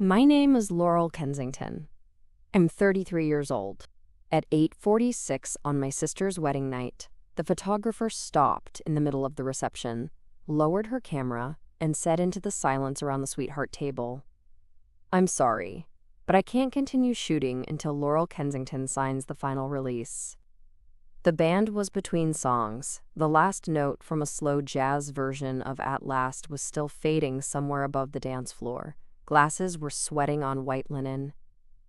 My name is Laurel Kensington. I'm 33 years old. At 8:46 on my sister's wedding night, the photographer stopped in the middle of the reception, lowered her camera, and said into the silence around the sweetheart table, "I'm sorry, but I can't continue shooting until Laurel Kensington signs the final release." The band was between songs. The last note from a slow jazz version of At Last was still fading somewhere above the dance floor. Glasses were sweating on white linen.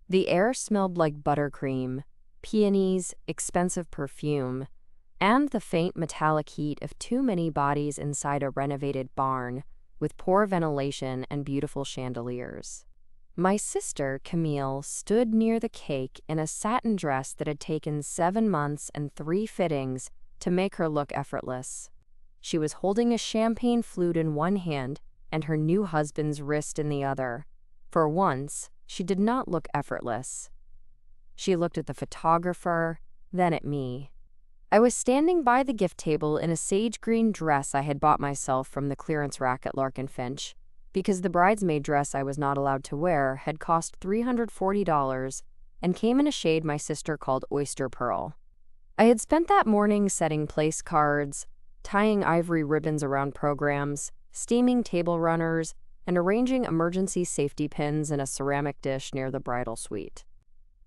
The air smelled like buttercream, peonies, expensive perfume, and the faint metallic heat of too many bodies inside a renovated barn with poor ventilation and beautiful chandeliers. My sister, Camille, stood near the cake in a satin dress that had taken 7 months and 3 fittings to make her look effortless. She was holding a champagne flute in one hand and her new husband's wrist in the other. For once, she did not look effortless. She looked at the photographer, then at me. I was standing by the gift table in a sage green dress I had bought myself from the clearance rack at Lark & Finch, because the bridesmaid dress I was not allowed to wear had cost $340 and came in a shade my sister called oyster pearl. I had spent that morning setting place cards, tying ivory ribbons around programs, steaming table runners, and arranging emergency safety pins in a ceramic dish near the bridal suite.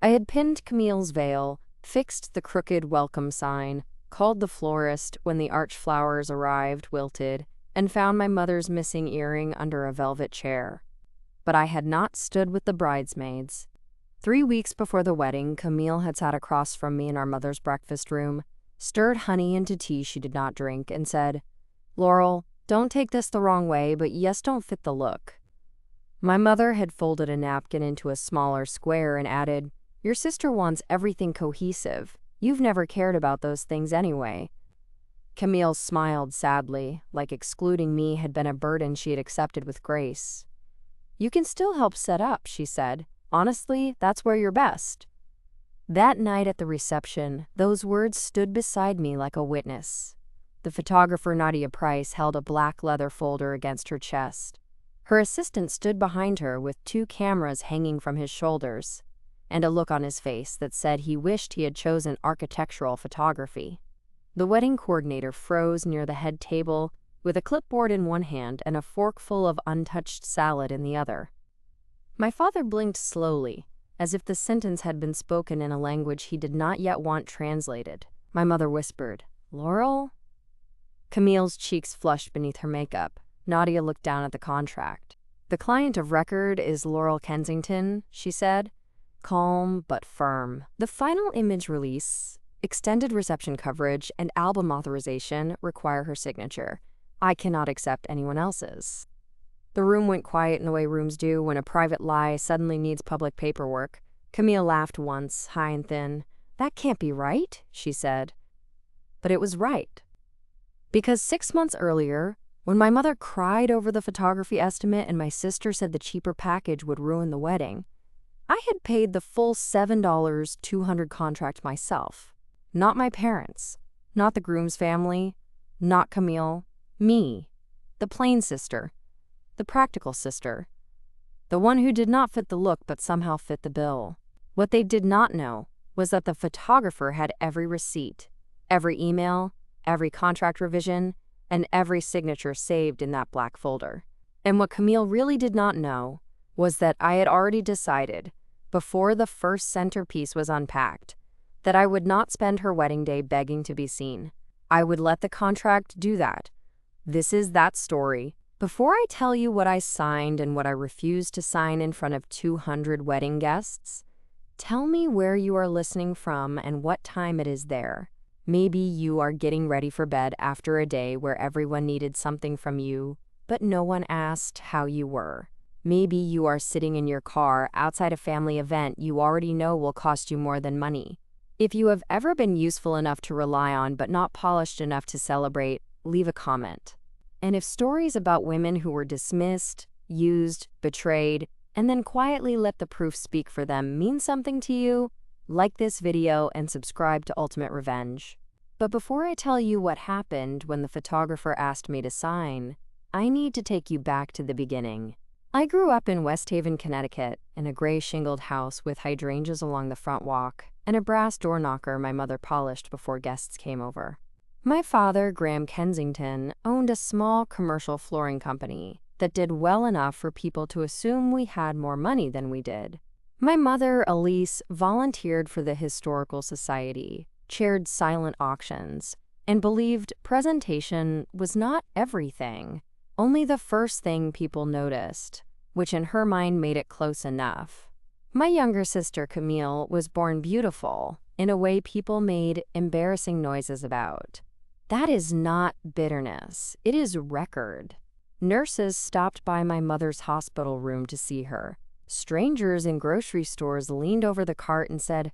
I had pinned Camille's veil, fixed the crooked welcome sign, called the florist when the arch flowers arrived wilted, and found my mother's missing earring under a velvet chair. But I had not stood with the bridesmaids. 3 weeks before the wedding, Camille had sat across from me in our mother's breakfast room, stirred honey into tea she did not drink, and said, "Laurel, don't take this the wrong way, but yes, don't fit the look." My mother had folded a napkin into a smaller square and added, "Your sister wants everything cohesive. You've never cared about those things anyway." Camille smiled sadly, like excluding me had been a burden she had accepted with grace. "You can still help set up," she said. "Honestly, that's where you're best." That night at the reception, those words stood beside me like a witness. The photographer Nadia Price held a black leather folder against her chest. Her assistant stood behind her with 2 cameras hanging from his shoulders, and a look on his face that said he wished he had chosen architectural photography. The wedding coordinator froze near the head table with a clipboard in one hand and a forkful of untouched salad in the other. My father blinked slowly, as if the sentence had been spoken in a language he did not yet want translated. My mother whispered, "Laurel?" Camille's cheeks flushed beneath her makeup. Nadia looked down at the contract. "The client of record is Laurel Kensington," she said, calm but firm. "The final image release, extended reception coverage, and album authorization require her signature. I cannot accept anyone else's." The room went quiet in the way rooms do when a private lie suddenly needs public paperwork. Camille laughed once, high and thin. "That can't be right," she said. But it was right. Because 6 months earlier, when my mother cried over the photography estimate and my sister said the cheaper package would ruin the wedding, I had paid the full $7,200 contract myself. Not my parents, not the groom's family, not Camille, me, the plain sister, the practical sister, the one who did not fit the look but somehow fit the bill. What they did not know was that the photographer had every receipt, every email, every contract revision, and every signature saved in that black folder. And what Camille really did not know was that I had already decided, before the first centerpiece was unpacked, that I would not spend her wedding day begging to be seen. I would let the contract do that. This is that story. Before I tell you what I signed and what I refused to sign in front of 200 wedding guests, tell me where you are listening from and what time it is there. Maybe you are getting ready for bed after a day where everyone needed something from you, but no one asked how you were. Maybe you are sitting in your car outside a family event you already know will cost you more than money. If you have ever been useful enough to rely on but not polished enough to celebrate, leave a comment. And if stories about women who were dismissed, used, betrayed, and then quietly let the proof speak for them mean something to you, like this video and subscribe to Ultimate Revenge. But before I tell you what happened when the photographer asked me to sign, I need to take you back to the beginning. I grew up in West Haven, Connecticut, in a gray shingled house with hydrangeas along the front walk and a brass door knocker my mother polished before guests came over. My father, Graham Kensington, owned a small commercial flooring company that did well enough for people to assume we had more money than we did. My mother, Elise, volunteered for the Historical Society, chaired silent auctions, and believed presentation was not everything, only the first thing people noticed, which in her mind made it close enough. My younger sister, Camille, was born beautiful in a way people made embarrassing noises about. That is not bitterness, it is record. Nurses stopped by my mother's hospital room to see her. Strangers in grocery stores leaned over the cart and said,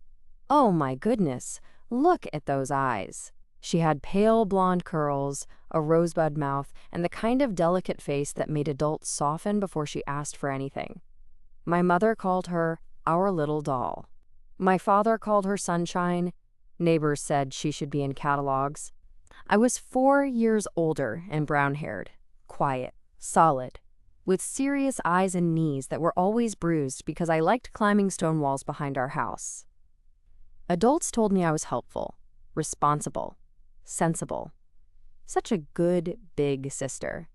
"Oh my goodness, look at those eyes." She had pale blonde curls, a rosebud mouth, and the kind of delicate face that made adults soften before she asked for anything. My mother called her our little doll. My father called her sunshine. Neighbors said she should be in catalogs. I was 4 years older and brown-haired, quiet, solid, with serious eyes and knees that were always bruised because I liked climbing stone walls behind our house. Adults told me I was helpful, responsible, sensible. Such a good, big sister.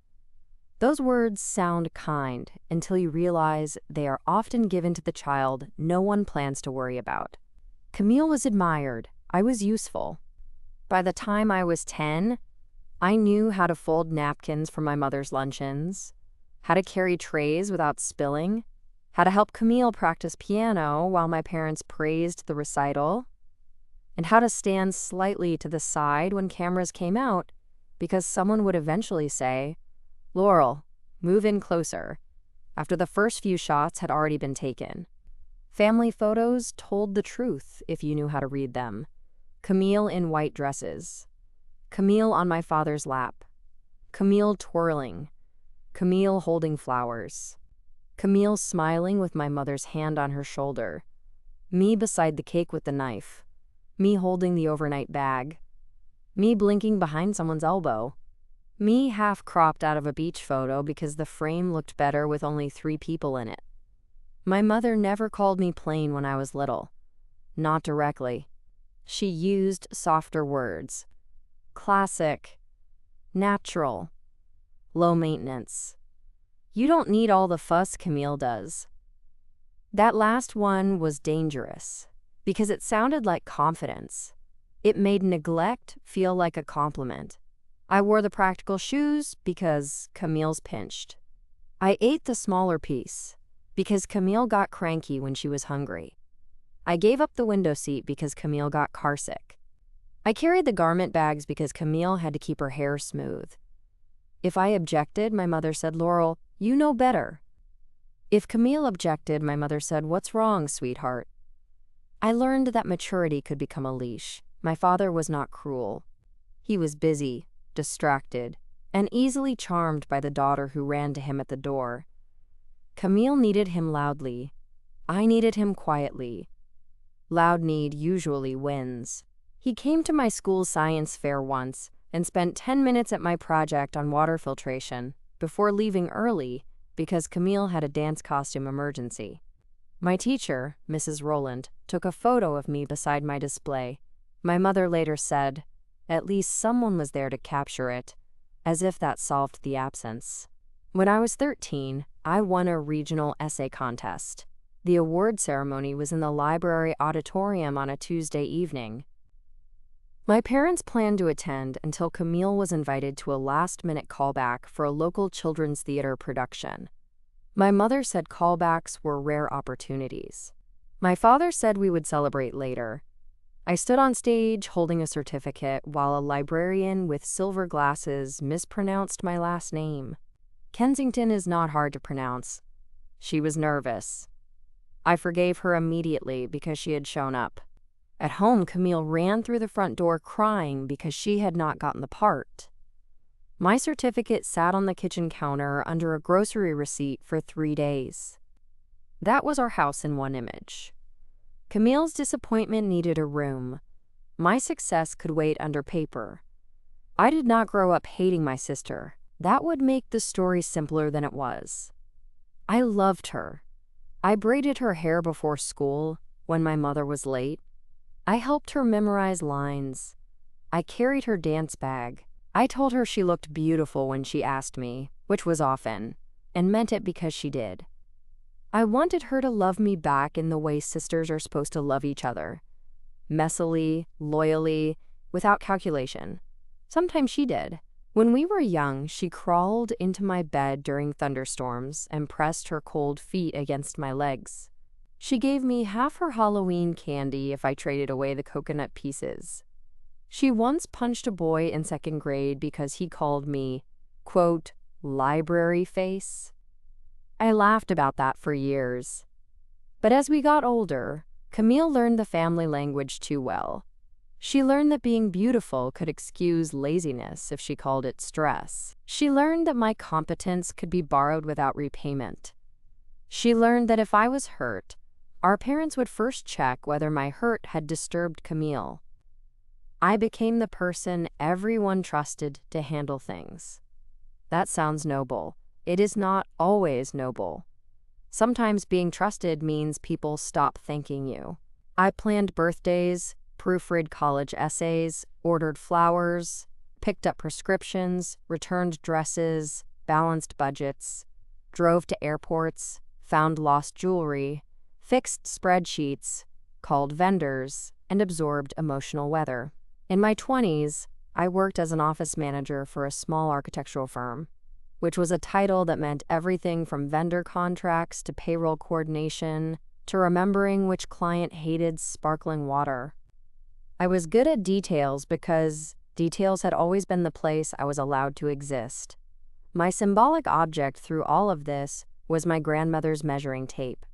Those words sound kind until you realize they are often given to the child no one plans to worry about. Camille was admired. I was useful. By the time I was 10, I knew how to fold napkins for my mother's luncheons, how to carry trays without spilling, how to help Camille practice piano while my parents praised the recital, and how to stand slightly to the side when cameras came out because someone would eventually say, "Laurel, move in closer," after the first few shots had already been taken. Family photos told the truth if you knew how to read them. Camille in white dresses. Camille on my father's lap. Camille twirling. Camille holding flowers. Camille smiling with my mother's hand on her shoulder. Me beside the cake with the knife. Me holding the overnight bag. Me blinking behind someone's elbow. Me half-cropped out of a beach photo because the frame looked better with only 3 people in it. My mother never called me plain when I was little. Not directly. She used softer words. Classic. Natural. Low maintenance. You don't need all the fuss Camille does. That last one was dangerous because it sounded like confidence. It made neglect feel like a compliment. I wore the practical shoes because Camille's pinched. I ate the smaller piece because Camille got cranky when she was hungry. I gave up the window seat because Camille got carsick. I carried the garment bags because Camille had to keep her hair smooth. If I objected, my mother said, "Laurel, you know better." If Camille objected, my mother said, "What's wrong, sweetheart?" I learned that maturity could become a leash. My father was not cruel. He was busy, distracted, and easily charmed by the daughter who ran to him at the door. Camille needed him loudly. I needed him quietly. Loud need usually wins. He came to my school's science fair once and spent 10 minutes at my project on water filtration before leaving early because Camille had a dance costume emergency. My teacher, Mrs. Rowland, took a photo of me beside my display. My mother later said, "At least someone was there to capture it," as if that solved the absence. When I was 13, I won a regional essay contest. The award ceremony was in the library auditorium on a Tuesday evening. My parents planned to attend until Camille was invited to a last-minute callback for a local children's theater production. My mother said callbacks were rare opportunities. My father said we would celebrate later. I stood on stage holding a certificate while a librarian with silver glasses mispronounced my last name. Kensington is not hard to pronounce. She was nervous. I forgave her immediately because she had shown up. At home, Camille ran through the front door crying because she had not gotten the part. My certificate sat on the kitchen counter under a grocery receipt for 3 days. That was our house in one image. Camille's disappointment needed a room. My success could wait under paper. I did not grow up hating my sister. That would make the story simpler than it was. I loved her. I braided her hair before school when my mother was late. I helped her memorize lines. I carried her dance bag. I told her she looked beautiful when she asked me, which was often, and meant it because she did. I wanted her to love me back in the way sisters are supposed to love each other. Messily, loyally, without calculation. Sometimes she did. When we were young, she crawled into my bed during thunderstorms and pressed her cold feet against my legs. She gave me half her Halloween candy if I traded away the coconut pieces. She once punched a boy in 2nd grade because he called me, quote, library face. I laughed about that for years. But as we got older, Camille learned the family language too well. She learned that being beautiful could excuse laziness if she called it stress. She learned that my competence could be borrowed without repayment. She learned that if I was hurt, our parents would first check whether my hurt had disturbed Camille. I became the person everyone trusted to handle things. That sounds noble. It is not always noble. Sometimes being trusted means people stop thanking you. I planned birthdays, proofread college essays, ordered flowers, picked up prescriptions, returned dresses, balanced budgets, drove to airports, found lost jewelry, fixed spreadsheets, called vendors, and absorbed emotional weather. In my 20s, I worked as an office manager for a small architectural firm, which was a title that meant everything from vendor contracts to payroll coordination to remembering which client hated sparkling water. I was good at details because details had always been the place I was allowed to exist. My symbolic object through all of this was my grandmother's measuring tape.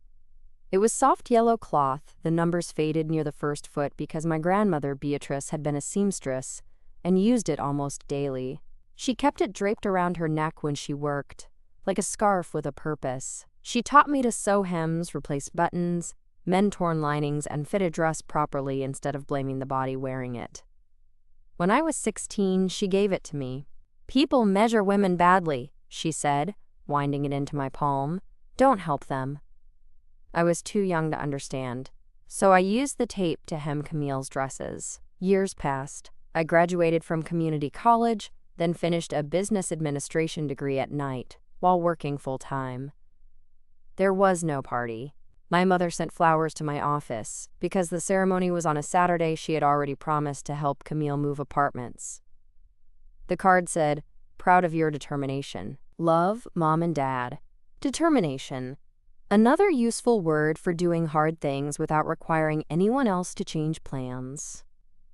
It was soft yellow cloth, the numbers faded near the 1st foot because my grandmother, Beatrice, had been a seamstress and used it almost daily. She kept it draped around her neck when she worked, like a scarf with a purpose. She taught me to sew hems, replace buttons, mend torn linings, and fit a dress properly instead of blaming the body wearing it. When I was 16, she gave it to me. "People measure women badly," she said, winding it into my palm. "Don't help them." I was too young to understand, so I used the tape to hem Camille's dresses. Years passed. I graduated from community college, then finished a business administration degree at night while working full-time. There was no party. My mother sent flowers to my office. Because the ceremony was on a Saturday, she had already promised to help Camille move apartments. The card said, "Proud of your determination. Love, Mom and Dad." Determination. Another useful word for doing hard things without requiring anyone else to change plans.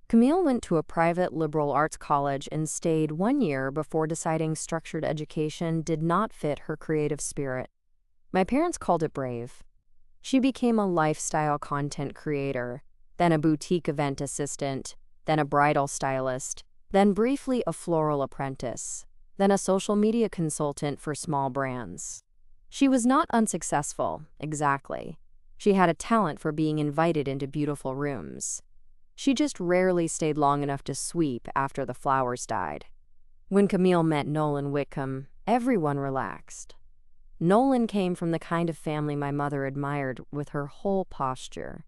Camille went to a private liberal arts college and stayed 1 year before deciding structured education did not fit her creative spirit. My parents called it brave. She became a lifestyle content creator, then a boutique event assistant, then a bridal stylist, then briefly a floral apprentice, then a social media consultant for small brands. She was not unsuccessful, exactly. She had a talent for being invited into beautiful rooms. She just rarely stayed long enough to sweep after the flowers died. When Camille met Nolan Whitcomb, everyone relaxed. Nolan came from the kind of family my mother admired with her whole posture.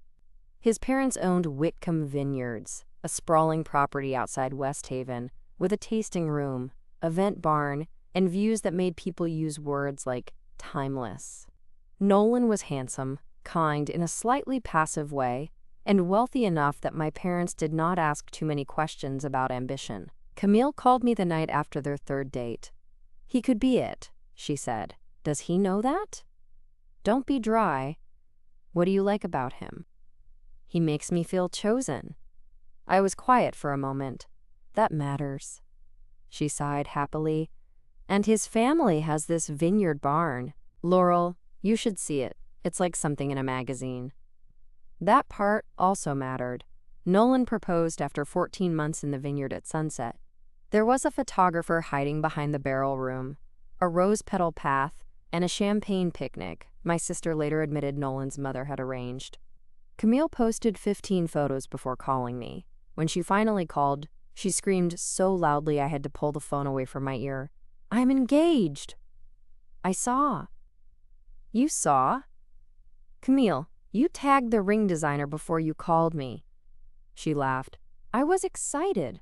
His parents owned Whitcomb Vineyards, a sprawling property outside West Haven, with a tasting room, event barn, and views that made people use words like timeless. Nolan was handsome, kind in a slightly passive way, and wealthy enough that my parents did not ask too many questions about ambition. Camille called me the night after their 3rd date. "He could be it," she said. "Does he know that?" "Don't be dry. What do you like about him?" "He makes me feel chosen." I was quiet for a moment. "That matters." She sighed happily. "And his family has this vineyard barn. Laurel, you should see it. It's like something in a magazine." That part also mattered. Nolan proposed after 14 months in the vineyard at sunset. There was a photographer hiding behind the barrel room, a rose petal path, and a champagne picnic my sister later admitted Nolan's mother had arranged. Camille posted 15 photos before calling me. When she finally called, she screamed so loudly I had to pull the phone away from my ear. "I'm engaged!" "I saw." You saw? Camille, you tagged the ring designer before you called me. She laughed. I was excited.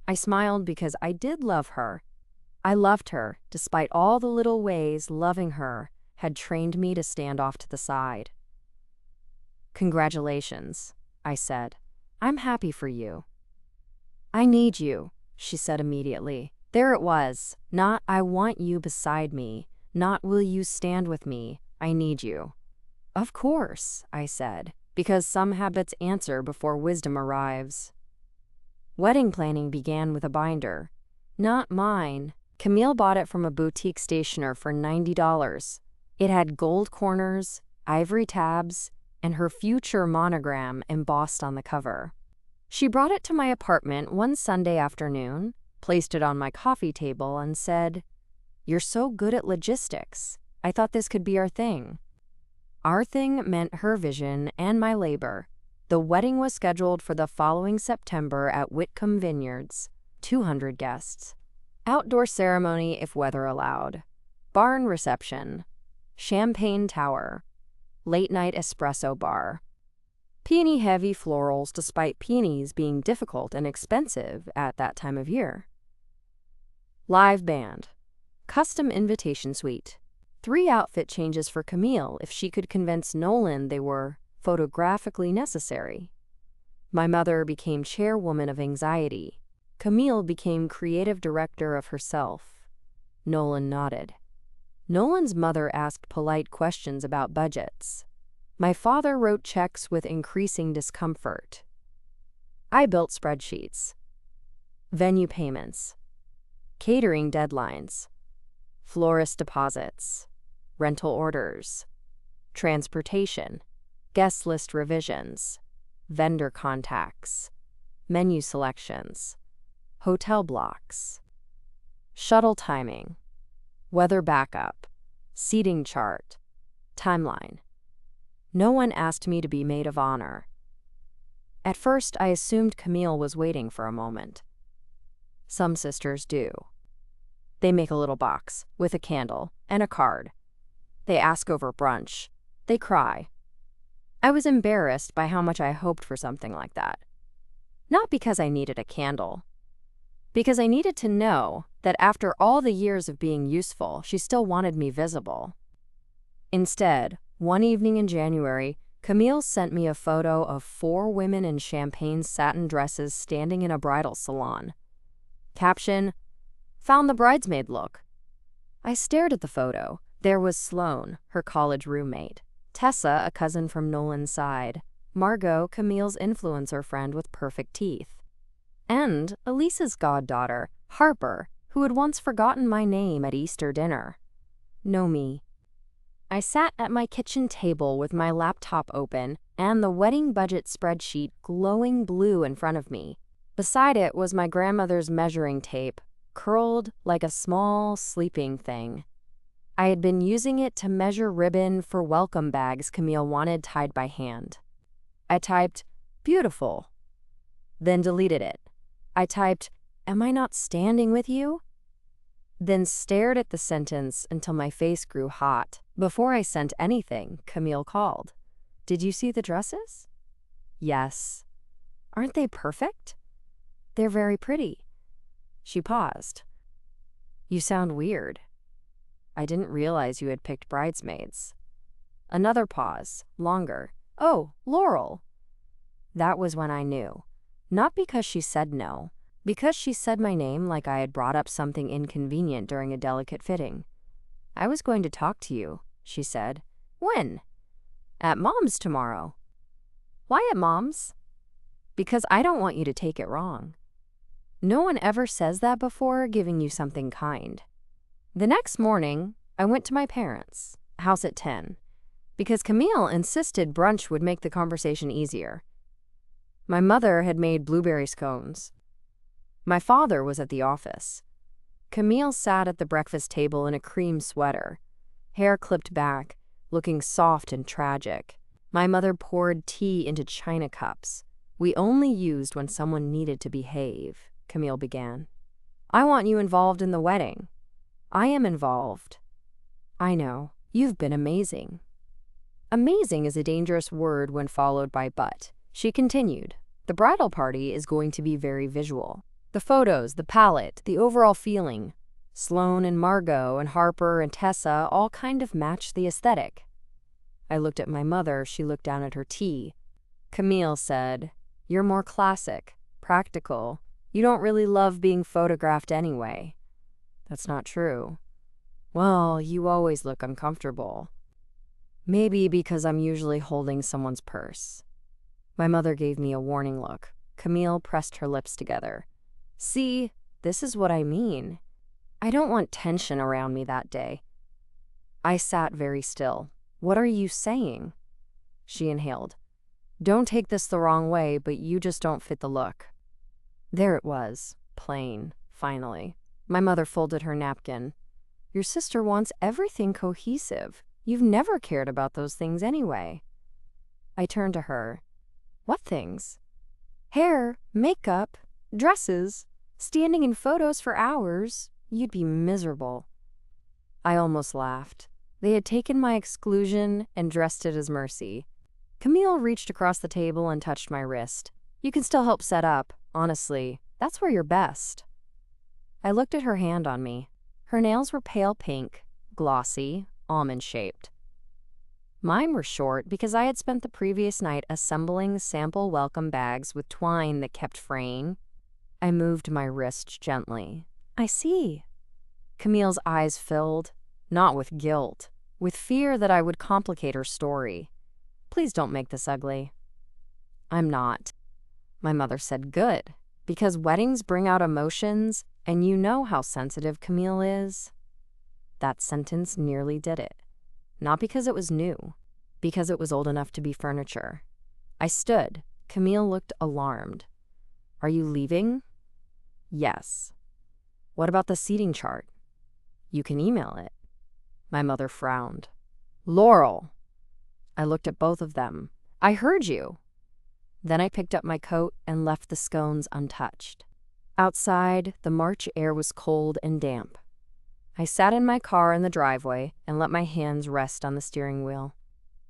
I smiled because I did love her. I loved her, despite all the little ways loving her had trained me to stand off to the side. Congratulations, I said. I'm happy for you. I need you, she said immediately. There it was, not I want you beside me, not will you stand with me, I need you. Of course, I said, because some habits answer before wisdom arrives. Wedding planning began with a binder. Not mine. Camille bought it from a boutique stationer for $90. It had gold corners, ivory tabs, and her future monogram embossed on the cover. She brought it to my apartment one Sunday afternoon, placed it on my coffee table, and said, "You're so good at logistics. I thought this could be our thing." Our thing meant her vision and my labor. The wedding was scheduled for the following September at Whitcomb Vineyards, 200 guests. Outdoor ceremony if weather allowed. Barn reception. Champagne tower. Late-night espresso bar. Peony-heavy florals despite peonies being difficult and expensive at that time of year. Live band. Custom invitation suite. 3 outfit changes for Camille if she could convince Nolan they were photographically necessary. My mother became chairwoman of anxiety. Camille became creative director of herself. Nolan nodded. Nolan's mother asked polite questions about budgets. My father wrote checks with increasing discomfort. I built spreadsheets. Venue payments. Catering deadlines. Florist deposits. Rental orders. Transportation. Guest list revisions. Vendor contacts. Menu selections. Hotel blocks. Shuttle timing. Weather backup. Seating chart. Timeline. No one asked me to be maid of honor. At first, I assumed Camille was waiting for a moment. Some sisters do. They make a little box with a candle and a card. They ask over brunch. They cry. I was embarrassed by how much I hoped for something like that. Not because I needed a candle. Because I needed to know that after all the years of being useful, she still wanted me visible. Instead, one evening in January, Camille sent me a photo of 4 women in champagne satin dresses standing in a bridal salon. Caption, "Found the bridesmaid look." I stared at the photo. There was Sloane, her college roommate, Tessa, a cousin from Nolan's side, Margot, Camille's influencer friend with perfect teeth, and Elisa's goddaughter, Harper, who had once forgotten my name at Easter dinner. Nomi. I sat at my kitchen table with my laptop open and the wedding budget spreadsheet glowing blue in front of me. Beside it was my grandmother's measuring tape, curled like a small sleeping thing. I had been using it to measure ribbon for welcome bags Camille wanted tied by hand. I typed, "Beautiful," then deleted it. I typed, "Am I not standing with you?" Then stared at the sentence until my face grew hot. Before I sent anything, Camille called. "Did you see the dresses?" "Yes." "Aren't they perfect?" "They're very pretty." She paused. "You sound weird." "I didn't realize you had picked bridesmaids." Another pause, longer. "Oh, Laurel." That was when I knew. Not because she said no, because she said my name like I had brought up something inconvenient during a delicate fitting. "I was going to talk to you," she said. "When?" "At Mom's tomorrow." "Why at Mom's?" "Because I don't want you to take it wrong." No one ever says that before giving you something kind. The next morning, I went to my parents' house at 10, because Camille insisted brunch would make the conversation easier. My mother had made blueberry scones. My father was at the office. Camille sat at the breakfast table in a cream sweater, hair clipped back, looking soft and tragic. My mother poured tea into china cups. "We only used when someone needed to behave," Camille began. "I want you involved in the wedding." "I am involved." "I know." You've been amazing. Amazing is a dangerous word when followed by but. She continued, the bridal party is going to be very visual. The photos, the palette, the overall feeling. Sloane and Margot and Harper and Tessa all kind of match the aesthetic. I looked at my mother. She looked down at her tea. Camille said, you're more classic, practical. You don't really love being photographed anyway. That's not true. Well, you always look uncomfortable. Maybe because I'm usually holding someone's purse. My mother gave me a warning look. Camille pressed her lips together. See, this is what I mean. I don't want tension around me that day. I sat very still. What are you saying? She inhaled. Don't take this the wrong way, but you just don't fit the look. There it was, plain, finally. My mother folded her napkin. Your sister wants everything cohesive. You've never cared about those things anyway. I turned to her. What things? Hair, makeup, dresses, standing in photos for hours. You'd be miserable. I almost laughed. They had taken my exclusion and dressed it as mercy. Camille reached across the table and touched my wrist. You can still help set up, honestly. That's where you're best. I looked at her hand on me. Her nails were pale pink, glossy, almond-shaped. Mine were short because I had spent the previous night assembling sample welcome bags with twine that kept fraying. I moved my wrist gently. I see. Camille's eyes filled, not with guilt, with fear that I would complicate her story. Please don't make this ugly. I'm not. My mother said, good, because weddings bring out emotions, and you know how sensitive Camille is. That sentence nearly did it. Not because it was new, because it was old enough to be furniture. I stood. Camille looked alarmed. Are you leaving? Yes. What about the seating chart? You can email it. My mother frowned. Laurel. I looked at both of them. I heard you. Then I picked up my coat and left the scones untouched. Outside, the March air was cold and damp. I sat in my car in the driveway and let my hands rest on the steering wheel.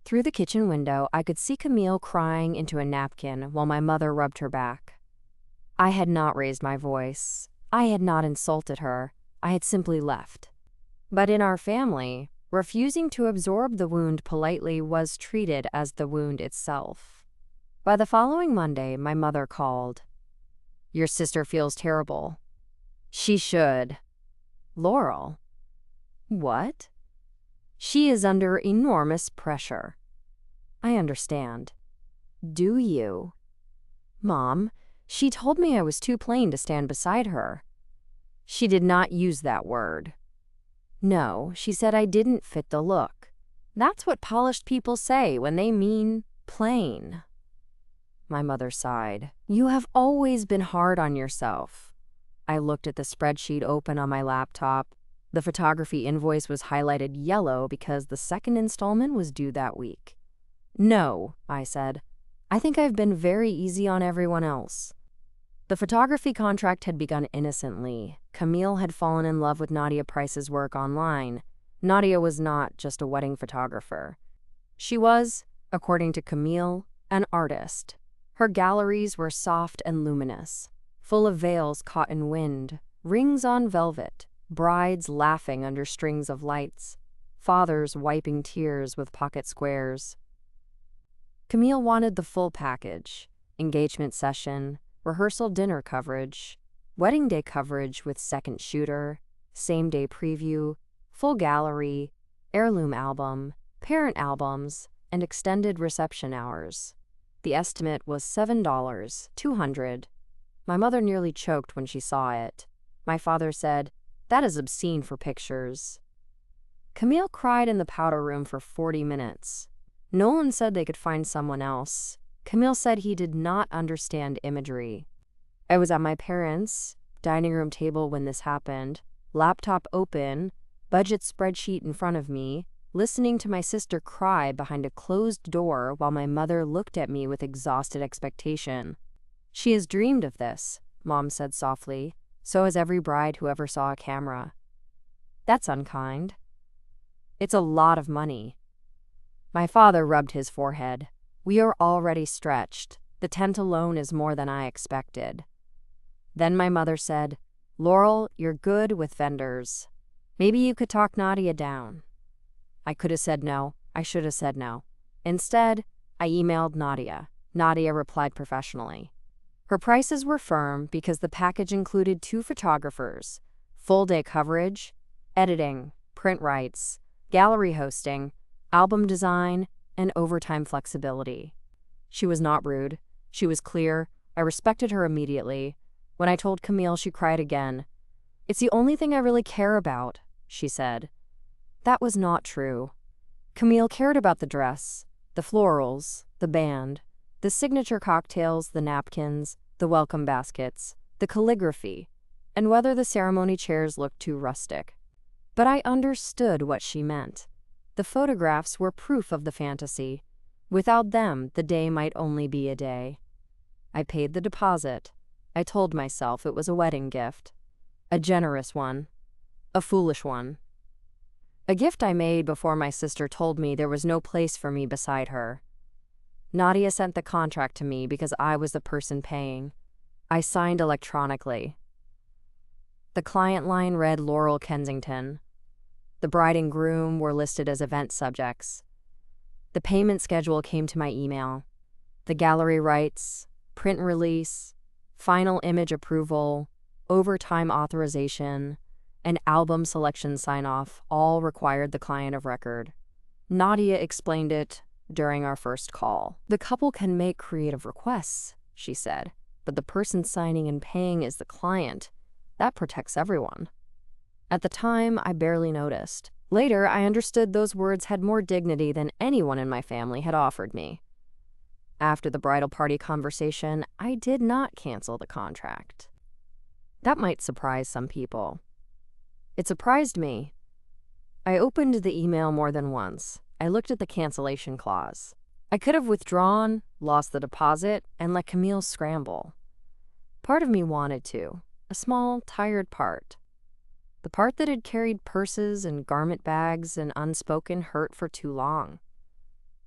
Through the kitchen window, I could see Camille crying into a napkin while my mother rubbed her back. I had not raised my voice. I had not insulted her. I had simply left. But in our family, refusing to absorb the wound politely was treated as the wound itself. By the following Monday, my mother called. Your sister feels terrible. She should. Laurel. What? She is under enormous pressure. I understand. Do you? Mom, she told me I was too plain to stand beside her. She did not use that word. No, she said I didn't fit the look. That's what polished people say when they mean plain. My mother sighed. You have always been hard on yourself. I looked at the spreadsheet open on my laptop. The photography invoice was highlighted yellow because the second installment was due that week. No, I said. I think I've been very easy on everyone else. The photography contract had begun innocently. Camille had fallen in love with Nadia Price's work online. Nadia was not just a wedding photographer. She was, according to Camille, an artist. Her galleries were soft and luminous, full of veils caught in wind, rings on velvet, brides laughing under strings of lights, fathers wiping tears with pocket squares. Camille wanted the full package: engagement session, rehearsal dinner coverage, wedding day coverage with second shooter, same-day preview, full gallery, heirloom album, parent albums, and extended reception hours. The estimate was $7, $200. My mother nearly choked when she saw it. My father said, "That is obscene for pictures." Camille cried in the powder room for 40 minutes. Nolan said they could find someone else. Camille said he did not understand imagery. I was at my parents' dining room table when this happened, laptop open, budget spreadsheet in front of me, listening to my sister cry behind a closed door while my mother looked at me with exhausted expectation. She has dreamed of this, Mom said softly. So has every bride who ever saw a camera. That's unkind. It's a lot of money. My father rubbed his forehead. We are already stretched. The tent alone is more than I expected. Then my mother said, Laurel, you're good with vendors. Maybe you could talk Nadia down. I could have said no. I should have said no. Instead, I emailed Nadia. Nadia replied professionally. Her prices were firm because the package included 2 photographers, full-day coverage, editing, print rights, gallery hosting, album design, and overtime flexibility. She was not rude. She was clear. I respected her immediately. When I told Camille, she cried again. It's the only thing I really care about, she said. That was not true. Camille cared about the dress, the florals, the band, the signature cocktails, the napkins, the welcome baskets, the calligraphy, and whether the ceremony chairs looked too rustic. But I understood what she meant. The photographs were proof of the fantasy. Without them, the day might only be a day. I paid the deposit. I told myself it was a wedding gift. A generous one. A foolish one. A gift I made before my sister told me there was no place for me beside her. Nadia sent the contract to me because I was the person paying. I signed electronically. The client line read Laurel Kensington. The bride and groom were listed as event subjects. The payment schedule came to my email. The gallery rights, print release, final image approval, overtime authorization, and album selection sign-off all required the client of record. Nadia explained it during our first call. The couple can make creative requests, she said, but the person signing and paying is the client. That protects everyone. At the time, I barely noticed. Later, I understood those words had more dignity than anyone in my family had offered me. After the bridal party conversation, I did not cancel the contract. That might surprise some people. It surprised me. I opened the email more than once. I looked at the cancellation clause. I could have withdrawn, lost the deposit, and let Camille scramble. Part of me wanted to, a small, tired part. The part that had carried purses and garment bags and unspoken hurt for too long.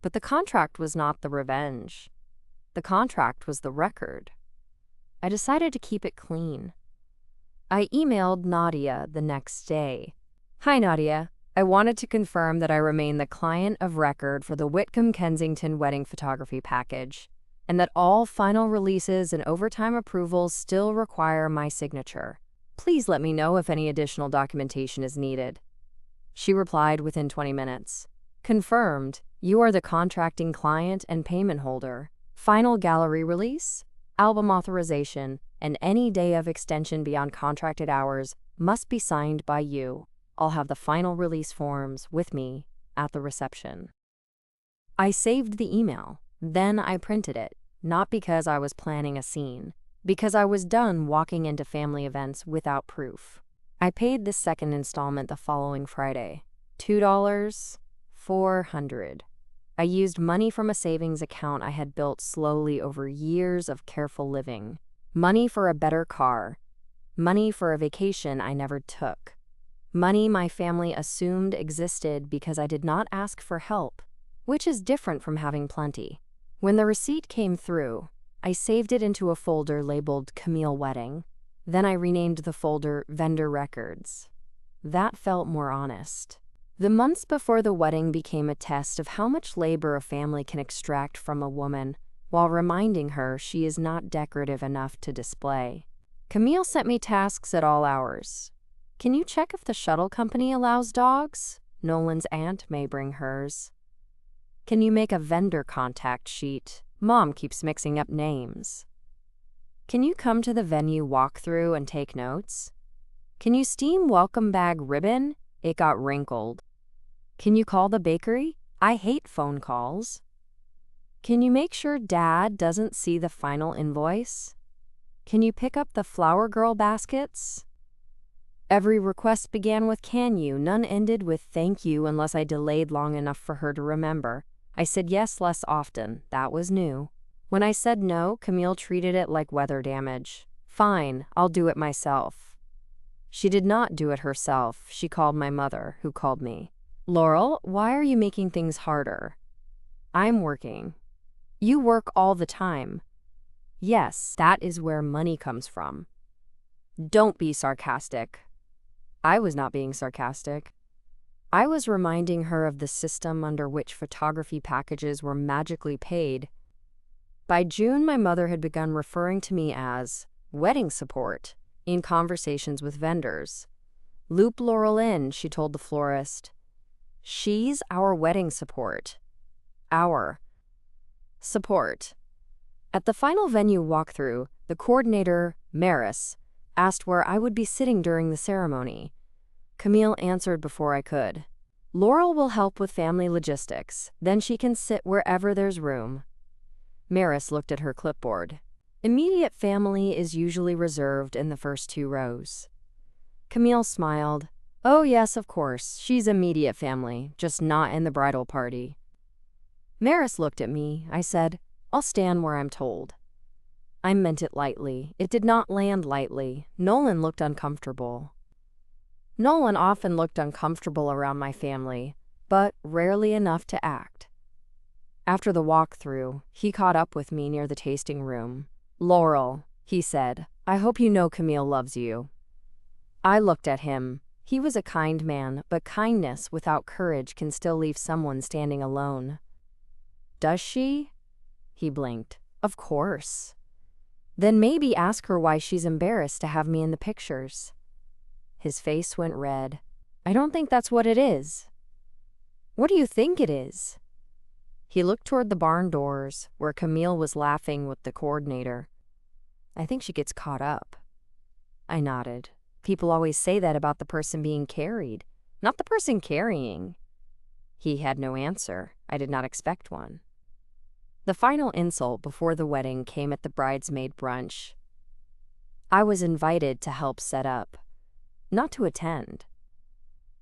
But the contract was not the revenge. The contract was the record. I decided to keep it clean. I emailed Nadia the next day. Hi, Nadia. I wanted to confirm that I remain the client of record for the Whitcomb Kensington wedding photography package, and that all final releases and overtime approvals still require my signature. Please let me know if any additional documentation is needed. She replied within 20 minutes. Confirmed. You are the contracting client and payment holder. Final gallery release, album authorization, and any day of extension beyond contracted hours must be signed by you. I'll have the final release forms with me at the reception. I saved the email. Then I printed it, not because I was planning a scene, because I was done walking into family events without proof. I paid the second installment the following Friday. $2, $400. I used money from a savings account I had built slowly over years of careful living. Money for a better car. Money for a vacation I never took. Money my family assumed existed because I did not ask for help, which is different from having plenty. When the receipt came through, I saved it into a folder labeled Camille Wedding. Then I renamed the folder Vendor Records. That felt more honest. The months before the wedding became a test of how much labor a family can extract from a woman while reminding her she is not decorative enough to display. Camille sent me tasks at all hours. Can you check if the shuttle company allows dogs? Nolan's aunt may bring hers. Can you make a vendor contact sheet? Mom keeps mixing up names. Can you come to the venue walkthrough and take notes? Can you steam welcome bag ribbon? It got wrinkled. Can you call the bakery? I hate phone calls. Can you make sure Dad doesn't see the final invoice? Can you pick up the flower girl baskets? Every request began with can you, none ended with thank you unless I delayed long enough for her to remember. I said yes less often, that was new. When I said no, Camille treated it like weather damage. Fine, I'll do it myself. She did not do it herself, she called my mother, who called me. Laurel, why are you making things harder? I'm working. You work all the time. Yes, that is where money comes from. Don't be sarcastic. I was not being sarcastic. I was reminding her of the system under which photography packages were magically paid. By June, my mother had begun referring to me as wedding support in conversations with vendors. Loop Laurel in, she told the florist. She's our wedding support. Our support. At the final venue walkthrough, the coordinator, Maris, asked where I would be sitting during the ceremony. Camille answered before I could. Laurel will help with family logistics, then she can sit wherever there's room. Maris looked at her clipboard. Immediate family is usually reserved in the first 2 rows. Camille smiled. Oh yes, of course, she's immediate family, just not in the bridal party. Maris looked at me. I said, I'll stand where I'm told. I meant it lightly. It did not land lightly. Nolan looked uncomfortable. Nolan often looked uncomfortable around my family, but rarely enough to act. After the walkthrough, he caught up with me near the tasting room. Laurel, he said, I hope you know Camille loves you. I looked at him. He was a kind man, but kindness without courage can still leave someone standing alone. Does she? He blinked. Of course. Then maybe ask her why she's embarrassed to have me in the pictures. His face went red. I don't think that's what it is. What do you think it is? He looked toward the barn doors, where Camille was laughing with the coordinator. I think she gets caught up. I nodded. People always say that about the person being carried, not the person carrying. He had no answer. I did not expect one. The final insult before the wedding came at the bridesmaid brunch. I was invited to help set up, not to attend.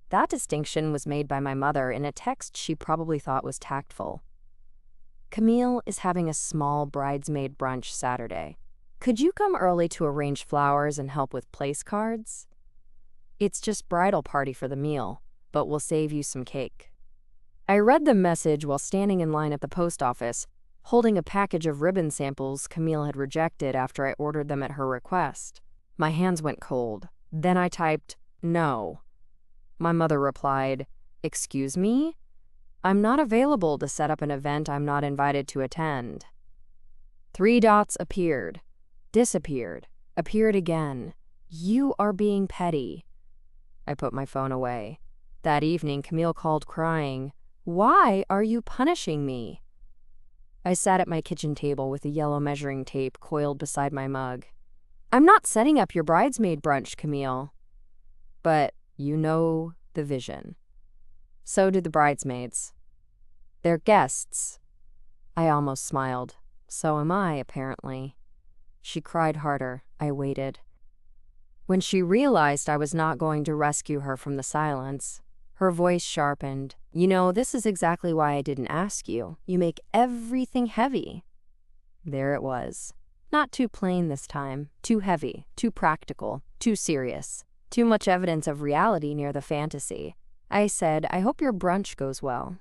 That distinction was made by my mother in a text she probably thought was tactful. Camille is having a small bridesmaid brunch Saturday. Could you come early to arrange flowers and help with place cards? It's just bridal party for the meal, but we'll save you some cake. I read the message while standing in line at the post office, holding a package of ribbon samples Camille had rejected after I ordered them at her request. My hands went cold. Then I typed, no. My mother replied, excuse me? I'm not available to set up an event I'm not invited to attend. 3 dots appeared, disappeared, appeared again. You are being petty. I put my phone away. That evening, Camille called crying, why are you punishing me? I sat at my kitchen table with a yellow measuring tape coiled beside my mug. I'm not setting up your bridesmaid brunch, Camille. But you know the vision. So do the bridesmaids. They're guests. I almost smiled. So am I, apparently. She cried harder. I waited. When she realized I was not going to rescue her from the silence, her voice sharpened. You know, this is exactly why I didn't ask you. You make everything heavy. There it was. Not too plain this time. Too heavy, too practical, too serious. Too much evidence of reality near the fantasy. I said, I hope your brunch goes well.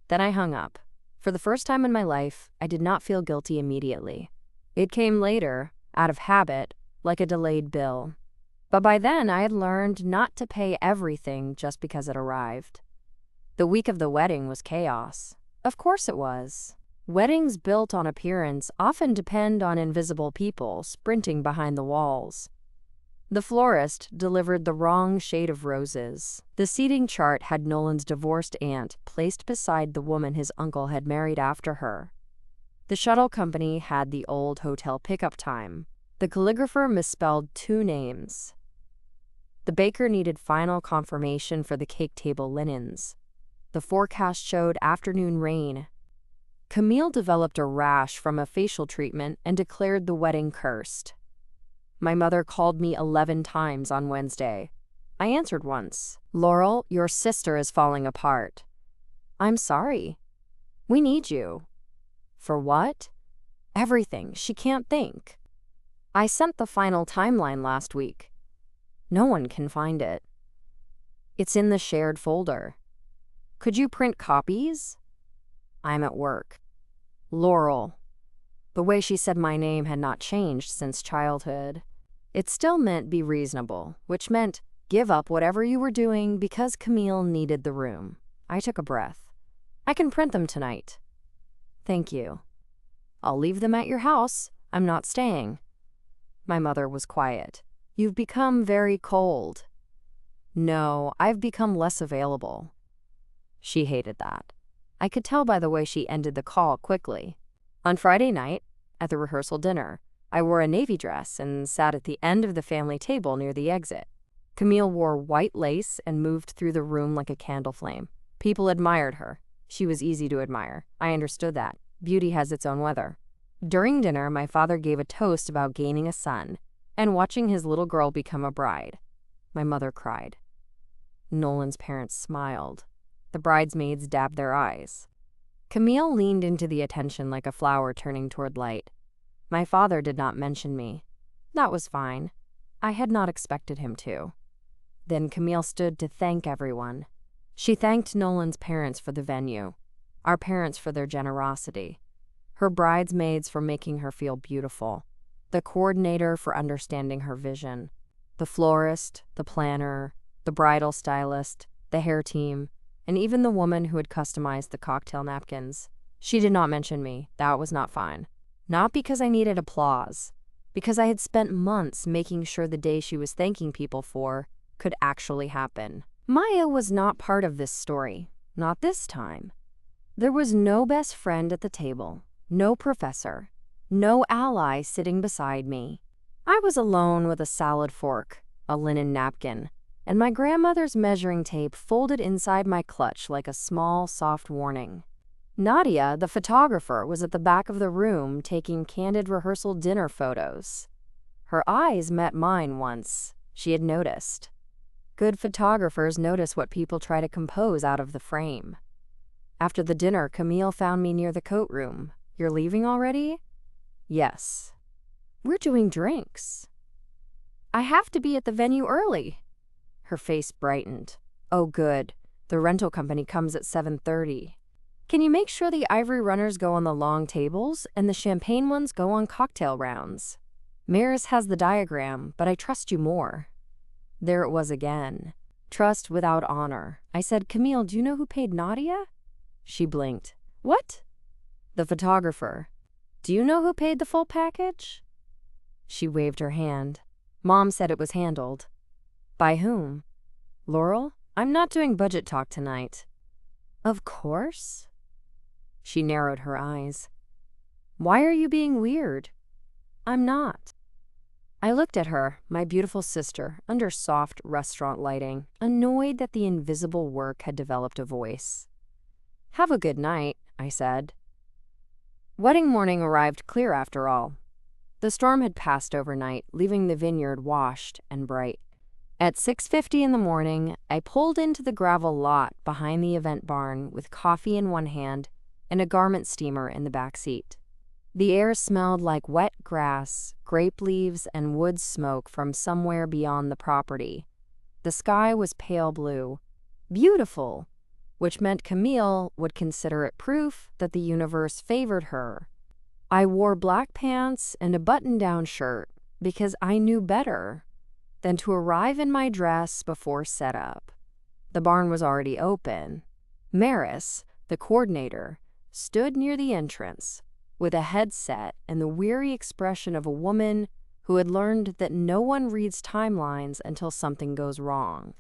Then I hung up. For the first time in my life, I did not feel guilty immediately. It came later, out of habit, like a delayed bill. But by then, I had learned not to pay everything just because it arrived. The week of the wedding was chaos. Of course it was. Weddings built on appearance often depend on invisible people sprinting behind the walls. The florist delivered the wrong shade of roses. The seating chart had Nolan's divorced aunt placed beside the woman his uncle had married after her. The shuttle company had the old hotel pickup time. The calligrapher misspelled 2 names. The baker needed final confirmation for the cake table linens. The forecast showed afternoon rain. Camille developed a rash from a facial treatment and declared the wedding cursed. My mother called me 11 times on Wednesday. I answered once. Laurel, your sister is falling apart. I'm sorry. We need you. For what? Everything. She can't think. I sent the final timeline last week. No one can find it. It's in the shared folder. Could you print copies? I'm at work. Laurel. The way she said my name had not changed since childhood. It still meant be reasonable, which meant give up whatever you were doing because Camille needed the room. I took a breath. I can print them tonight. Thank you. I'll leave them at your house. I'm not staying. My mother was quiet. You've become very cold. No, I've become less available. She hated that. I could tell by the way she ended the call quickly. On Friday night, at the rehearsal dinner, I wore a navy dress and sat at the end of the family table near the exit. Camille wore white lace and moved through the room like a candle flame. People admired her. She was easy to admire. I understood that. Beauty has its own weather. During dinner, my father gave a toast about gaining a son and watching his little girl become a bride. My mother cried. Nolan's parents smiled. The bridesmaids dabbed their eyes. Camille leaned into the attention like a flower turning toward light. My father did not mention me. That was fine. I had not expected him to. Then Camille stood to thank everyone. She thanked Nolan's parents for the venue, our parents for their generosity, her bridesmaids for making her feel beautiful, the coordinator for understanding her vision, the florist, the planner, the bridal stylist, the hair team, and even the woman who had customized the cocktail napkins. She did not mention me. That was not fine. Not because I needed applause, because I had spent months making sure the day she was thanking people for could actually happen. Maya was not part of this story, not this time. There was no best friend at the table, no professor, no ally sitting beside me. I was alone with a salad fork, a linen napkin, and my grandmother's measuring tape folded inside my clutch like a small, soft warning. Nadia, the photographer, was at the back of the room taking candid rehearsal dinner photos. Her eyes met mine once. She had noticed. Good photographers notice what people try to compose out of the frame. After the dinner, Camille found me near the coat room. You're leaving already? Yes. We're doing drinks. I have to be at the venue early. Her face brightened. Oh, good. The rental company comes at 7:30. Can you make sure the ivory runners go on the long tables and the champagne ones go on cocktail rounds? Maris has the diagram, but I trust you more. There it was again. Trust without honor. I said, Camille, do you know who paid Nadia? She blinked. What? The photographer. Do you know who paid the full package? She waved her hand. Mom said it was handled. By whom? Laurel? I'm not doing budget talk tonight. Of course. She narrowed her eyes. Why are you being weird? I'm not. I looked at her, my beautiful sister, under soft restaurant lighting, annoyed that the invisible work had developed a voice. Have a good night, I said. Wedding morning arrived clear after all. The storm had passed overnight, leaving the vineyard washed and bright. At 6:50 in the morning, I pulled into the gravel lot behind the event barn with coffee in one hand and a garment steamer in the back seat. The air smelled like wet grass, grape leaves, and wood smoke from somewhere beyond the property. The sky was pale blue. Beautiful, which meant Camille would consider it proof that the universe favored her. I wore black pants and a button-down shirt because I knew better than to arrive in my dress before setup. The barn was already open. Maris, the coordinator, stood near the entrance, with a headset and the weary expression of a woman who had learned that no one reads timelines until something goes wrong.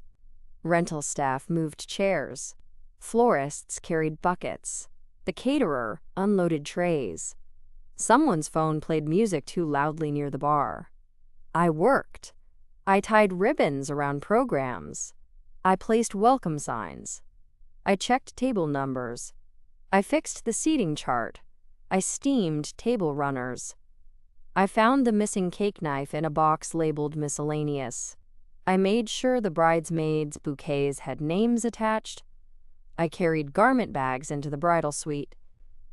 Rental staff moved chairs. Florists carried buckets. The caterer unloaded trays. Someone's phone played music too loudly near the bar. I worked. I tied ribbons around programs. I placed welcome signs. I checked table numbers. I fixed the seating chart. I steamed table runners. I found the missing cake knife in a box labeled miscellaneous. I made sure the bridesmaids' bouquets had names attached. I carried garment bags into the bridal suite.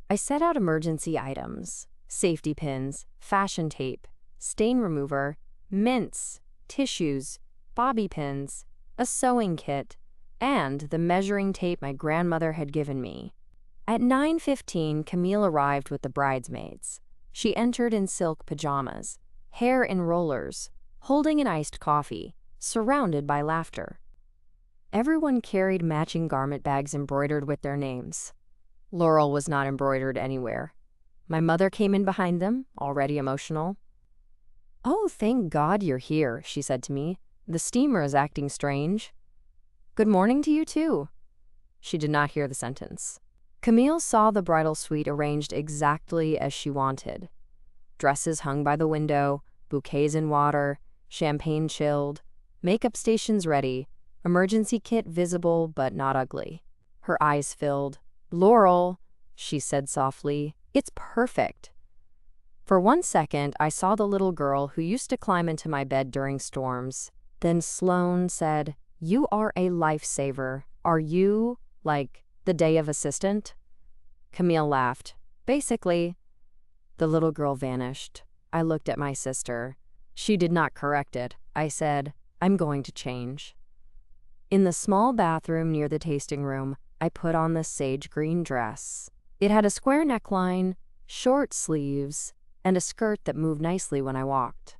I set out emergency items, safety pins, fashion tape, stain remover, mints, tissues, bobby pins, a sewing kit, and the measuring tape my grandmother had given me. At 9:15, Camille arrived with the bridesmaids. She entered in silk pajamas, hair in rollers, holding an iced coffee, surrounded by laughter. Everyone carried matching garment bags embroidered with their names. Laurel was not embroidered anywhere. My mother came in behind them, already emotional. "Oh, thank God you're here," she said to me. "The steamer is acting strange." "Good morning to you, too." She did not hear the sentence. Camille saw the bridal suite arranged exactly as she wanted. Dresses hung by the window, bouquets in water, champagne chilled, makeup stations ready, emergency kit visible but not ugly. Her eyes filled. "Laurel," she said softly, "it's perfect." For 1 second, I saw the little girl who used to climb into my bed during storms. Then Sloane said, "You are a lifesaver. Are you, like, the day of assistant?" Camille laughed. "Basically." The little girl vanished. I looked at my sister. She did not correct it. I said, "I'm going to change." In the small bathroom near the tasting room, I put on the sage green dress. It had a square neckline, short sleeves, and a skirt that moved nicely when I walked.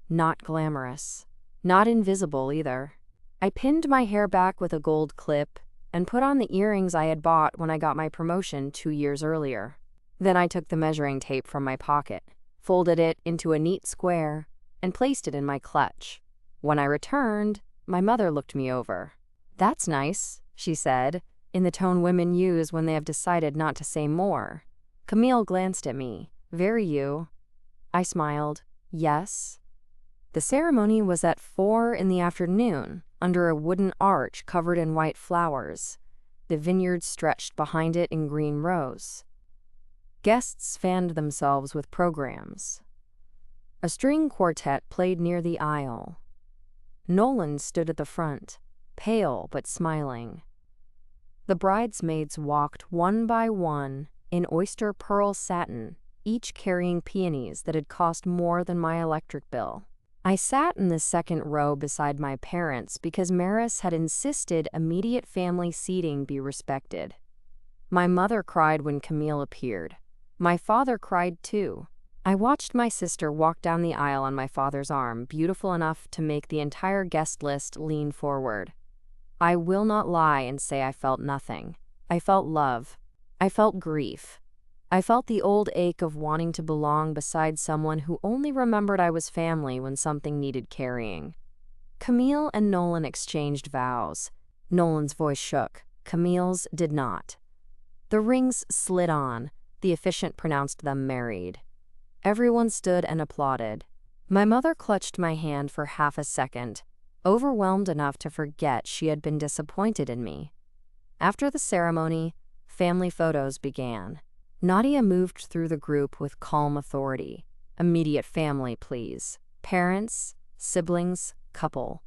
Not glamorous. Not invisible either. I pinned my hair back with a gold clip and put on the earrings I had bought when I got my promotion 2 years earlier. Then I took the measuring tape from my pocket, folded it into a neat square, and placed it in my clutch. When I returned, my mother looked me over. "That's nice," she said, in the tone women use when they have decided not to say more. Camille glanced at me. "Very you." I smiled. "Yes." The ceremony was at 4 in the afternoon, under a wooden arch covered in white flowers. The vineyard stretched behind it in green rows. Guests fanned themselves with programs. A string quartet played near the aisle. Nolan stood at the front, pale but smiling. The bridesmaids walked one by one in oyster pearl satin, each carrying peonies that had cost more than my electric bill. I sat in the second row beside my parents because Maris had insisted immediate family seating be respected. My mother cried when Camille appeared. My father cried too. I watched my sister walk down the aisle on my father's arm, beautiful enough to make the entire guest list lean forward. I will not lie and say I felt nothing. I felt love. I felt grief. I felt the old ache of wanting to belong beside someone who only remembered I was family when something needed carrying. Camille and Nolan exchanged vows. Nolan's voice shook. Camille's did not. The rings slid on. The officiant pronounced them married. Everyone stood and applauded. My mother clutched my hand for half a second, overwhelmed enough to forget she had been disappointed in me. After the ceremony, family photos began. Nadia moved through the group with calm authority. "Immediate family, please. Parents, siblings, couple."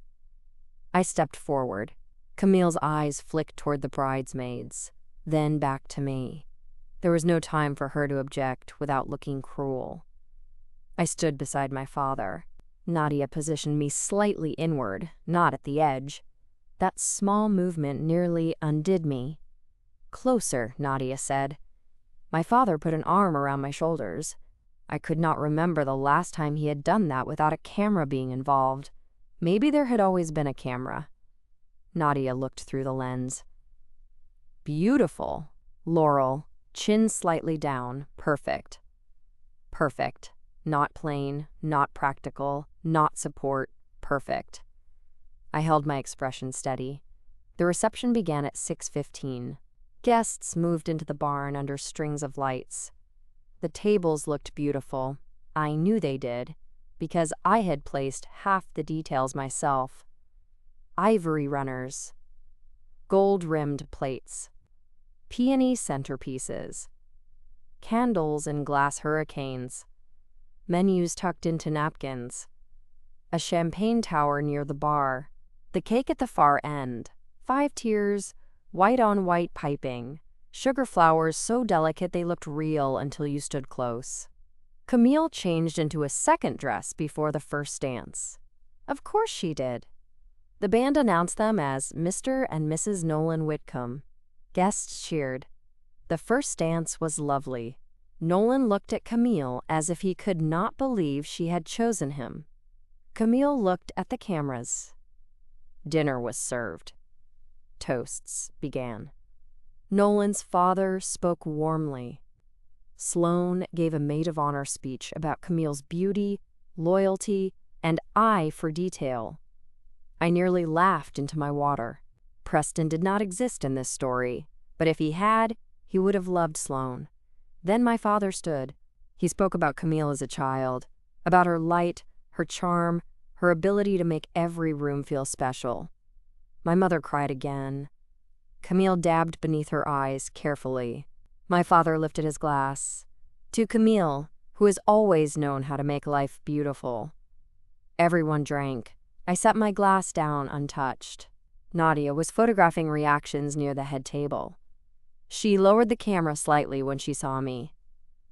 I stepped forward. Camille's eyes flicked toward the bridesmaids, then back to me. There was no time for her to object without looking cruel. I stood beside my father. Nadia positioned me slightly inward, not at the edge. That small movement nearly undid me. "Closer," Nadia said. My father put an arm around my shoulders. I could not remember the last time he had done that without a camera being involved. Maybe there had always been a camera. Nadia looked through the lens. "Beautiful." Laurel, chin slightly down, perfect. Perfect. Not plain, not practical, not support, perfect. I held my expression steady. The reception began at 6:15. Guests moved into the barn under strings of lights. The tables looked beautiful. I knew they did, because I had placed half the details myself. Ivory runners, gold-rimmed plates, peony centerpieces, candles in glass hurricanes, menus tucked into napkins, a champagne tower near the bar, the cake at the far end, 5 tiers, white-on-white piping, sugar flowers so delicate they looked real until you stood close. Camille changed into a second dress before the first dance. Of course she did. The band announced them as Mr. and Mrs. Nolan Whitcomb. Guests cheered. The first dance was lovely. Nolan looked at Camille as if he could not believe she had chosen him. Camille looked at the cameras. Dinner was served. Toasts began. Nolan's father spoke warmly. Sloane gave a maid of honor speech about Camille's beauty, loyalty, and eye for detail. I nearly laughed into my water. Preston did not exist in this story, but if he had, he would have loved Sloane. Then my father stood. He spoke about Camille as a child, about her light, her charm, her ability to make every room feel special. My mother cried again. Camille dabbed beneath her eyes carefully. My father lifted his glass. To Camille, who has always known how to make life beautiful. Everyone drank. I set my glass down untouched. Nadia was photographing reactions near the head table. She lowered the camera slightly when she saw me.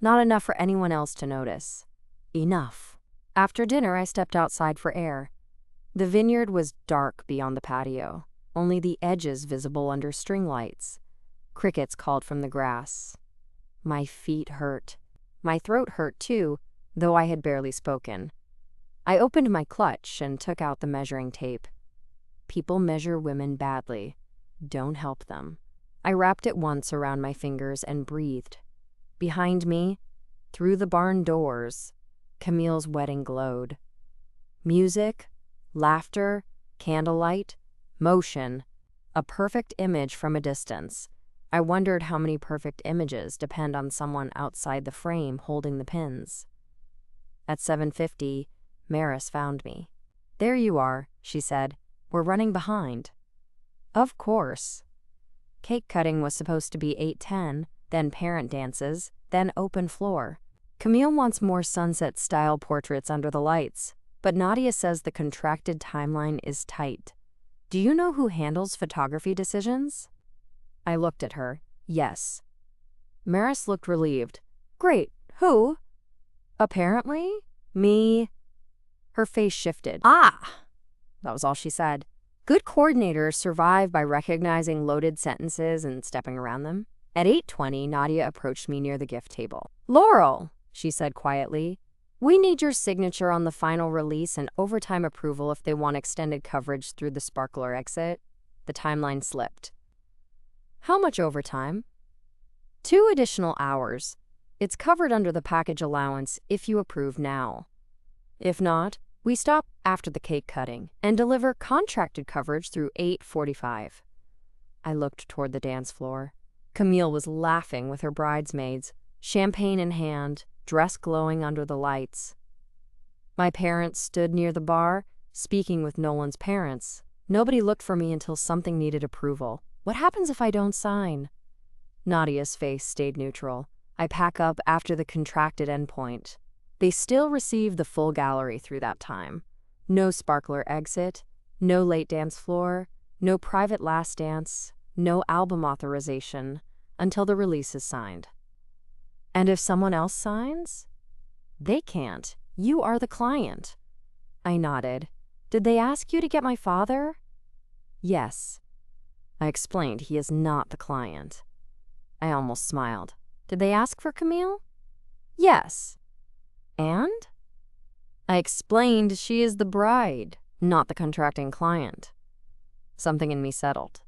Not enough for anyone else to notice. Enough. After dinner, I stepped outside for air. The vineyard was dark beyond the patio, only the edges visible under string lights. Crickets called from the grass. My feet hurt. My throat hurt too, though I had barely spoken. I opened my clutch and took out the measuring tape. People measure women badly. Don't help them. I wrapped it once around my fingers and breathed. Behind me, through the barn doors, Camille's wedding glowed. Music, laughter, candlelight, motion, a perfect image from a distance. I wondered how many perfect images depend on someone outside the frame holding the pins. At 7:50, Maris found me. "There you are," she said. "We're running behind." Of course. Cake cutting was supposed to be 8:10, then parent dances, then open floor. Camille wants more sunset-style portraits under the lights, but Nadia says the contracted timeline is tight. Do you know who handles photography decisions? I looked at her. Yes. Maris looked relieved. Great. Who? Apparently, me. Her face shifted. Ah! That was all she said. Good coordinators survive by recognizing loaded sentences and stepping around them. At 8:20, Nadia approached me near the gift table. Laurel, she said quietly, we need your signature on the final release and overtime approval if they want extended coverage through the sparkler exit. The timeline slipped. How much overtime? 2 additional hours. It's covered under the package allowance if you approve now. If not, we stop after the cake cutting and deliver contracted coverage through 8:45. I looked toward the dance floor. Camille was laughing with her bridesmaids, champagne in hand, dress glowing under the lights. My parents stood near the bar, speaking with Nolan's parents. Nobody looked for me until something needed approval. What happens if I don't sign? Nadia's face stayed neutral. I pack up after the contracted endpoint. They still receive the full gallery through that time. No sparkler exit, no late dance floor, no private last dance, no album authorization until the release is signed. And if someone else signs? They can't. You are the client. I nodded. Did they ask you to get my father? Yes. I explained he is not the client. I almost smiled. Did they ask for Camille? Yes. And? I explained she is the bride, not the contracting client. Something in me settled.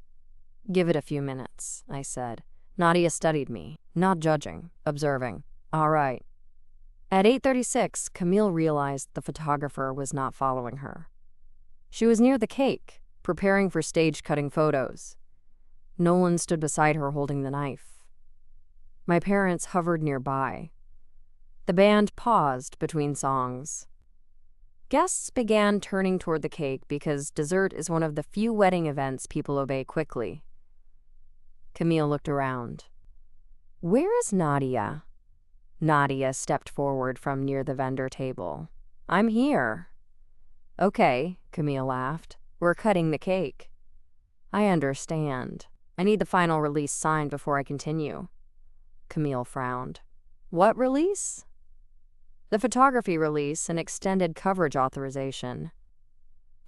Give it a few minutes, I said. Nadia studied me, not judging, observing. All right. At 8:36, Camille realized the photographer was not following her. She was near the cake, preparing for stage-cutting photos. Nolan stood beside her holding the knife. My parents hovered nearby. The band paused between songs. Guests began turning toward the cake because dessert is one of the few wedding events people obey quickly. Camille looked around. Where is Nadia? Nadia stepped forward from near the vendor table. I'm here. Okay, Camille laughed. We're cutting the cake. I understand. I need the final release signed before I continue. Camille frowned. What release? The photography release and extended coverage authorization.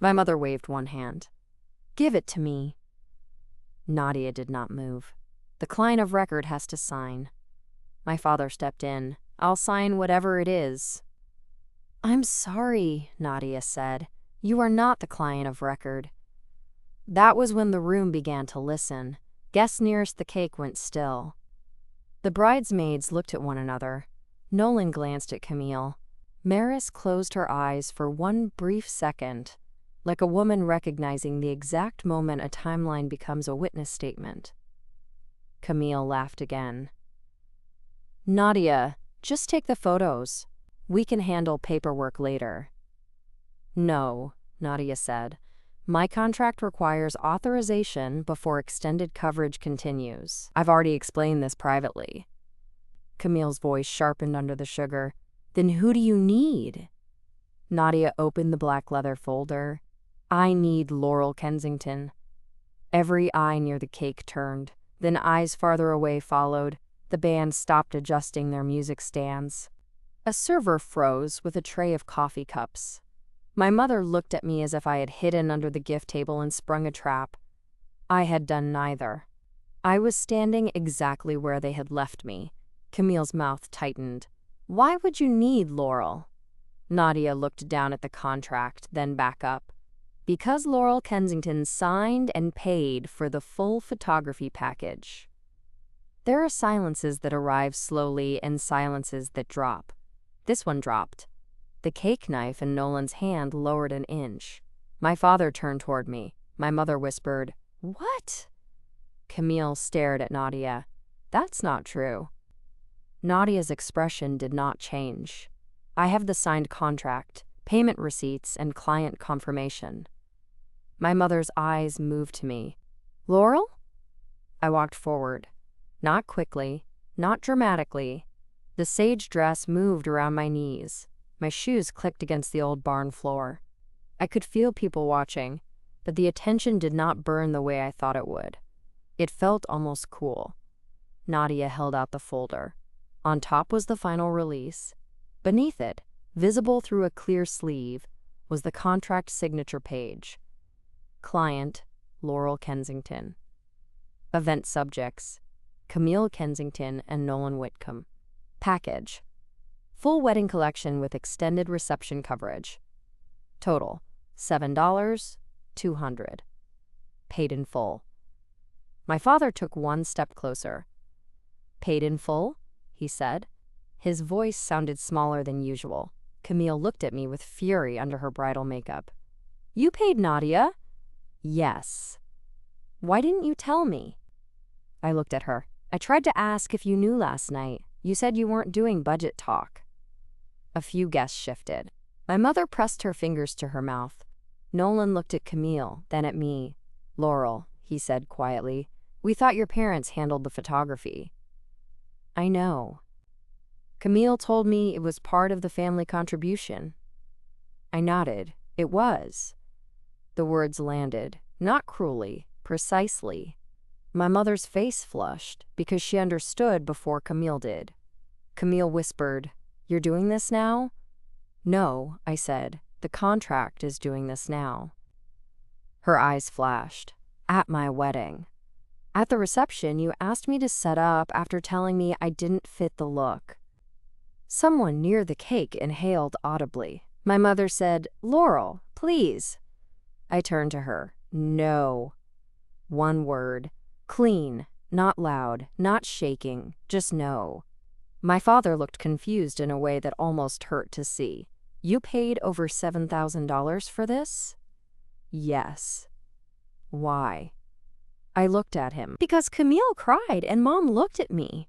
My mother waved one hand. Give it to me. Nadia did not move. The client of record has to sign. My father stepped in. I'll sign whatever it is. I'm sorry, Nadia said. You are not the client of record. That was when the room began to listen. Guests nearest the cake went still. The bridesmaids looked at one another. Nolan glanced at Camille. Maris closed her eyes for one brief second, like a woman recognizing the exact moment a timeline becomes a witness statement. Camille laughed again. Nadia, just take the photos. We can handle paperwork later. No, Nadia said. My contract requires authorization before extended coverage continues. I've already explained this privately. Camille's voice sharpened under the sugar. Then who do you need? Nadia opened the black leather folder. I need Laurel Kensington. Every eye near the cake turned. Then eyes farther away followed. The band stopped adjusting their music stands. A server froze with a tray of coffee cups. My mother looked at me as if I had hidden under the gift table and sprung a trap. I had done neither. I was standing exactly where they had left me. Camille's mouth tightened. Why would you need Laurel? Nadia looked down at the contract, then back up. Because Laurel Kensington signed and paid for the full photography package. There are silences that arrive slowly and silences that drop. This one dropped. The cake knife in Nolan's hand lowered an inch. My father turned toward me. My mother whispered, What? Camille stared at Nadia. That's not true. Nadia's expression did not change. I have the signed contract, payment receipts, and client confirmation. My mother's eyes moved to me. Laurel? I walked forward. Not quickly, not dramatically. The sage dress moved around my knees. My shoes clicked against the old barn floor. I could feel people watching, but the attention did not burn the way I thought it would. It felt almost cool. Nadia held out the folder. On top was the final release. Beneath it, visible through a clear sleeve, was the contract signature page. Client, Laurel Kensington. Event subjects, Camille Kensington and Nolan Whitcomb. Package, full wedding collection with extended reception coverage. Total, $7, $200. Paid in full. My father took one step closer. Paid in full? He said. His voice sounded smaller than usual. Camille looked at me with fury under her bridal makeup. You paid Nadia? Yes. Why didn't you tell me? I looked at her. I tried to ask if you knew last night. You said you weren't doing budget talk. A few guests shifted. My mother pressed her fingers to her mouth. Nolan looked at Camille, then at me. Laurel, he said quietly, we thought your parents handled the photography. I know. Camille told me it was part of the family contribution. I nodded. It was. The words landed, not cruelly, precisely. My mother's face flushed because she understood before Camille did. Camille whispered, You're doing this now? No, I said. The contract is doing this now. Her eyes flashed. At my wedding. At the reception, you asked me to set up after telling me I didn't fit the look. Someone near the cake inhaled audibly. My mother said, Laurel, please. I turned to her. No. One word. Clean, not loud, not shaking, just no. My father looked confused in a way that almost hurt to see. You paid over $7,000 for this? Yes. Why? I looked at him. Because Camille cried and Mom looked at me.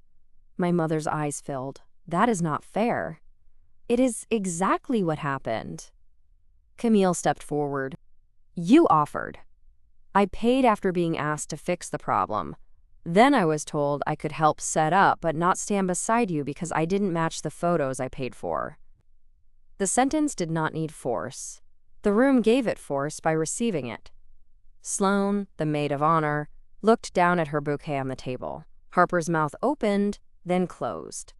My mother's eyes filled. That is not fair. It is exactly what happened. Camille stepped forward. You offered. I paid after being asked to fix the problem. Then I was told I could help set up but not stand beside you because I didn't match the photos I paid for. The sentence did not need force. The room gave it force by receiving it. Sloane, the maid of honor, looked down at her bouquet on the table. Harper's mouth opened, then closed.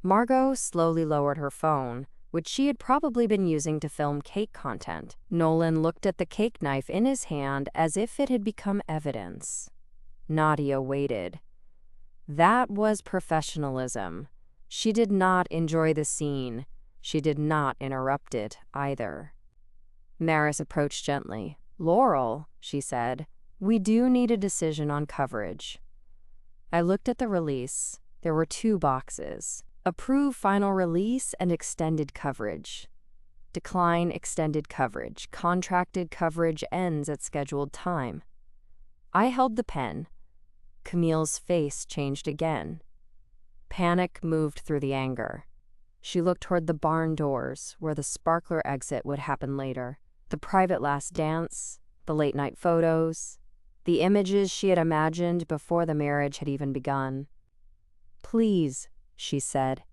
Margot slowly lowered her phone, which she had probably been using to film cake content. Nolan looked at the cake knife in his hand as if it had become evidence. Nadia waited. That was professionalism. She did not enjoy the scene. She did not interrupt it either. Maris approached gently. "Laurel," she said, "we do need a decision on coverage." I looked at the release. There were 2 boxes. Approve final release and extended coverage. Decline extended coverage. Contracted coverage ends at scheduled time. I held the pen. Camille's face changed again. Panic moved through the anger. She looked toward the barn doors, where the sparkler exit would happen later. The private last dance, the late-night photos, the images she had imagined before the marriage had even begun. "Please," she said.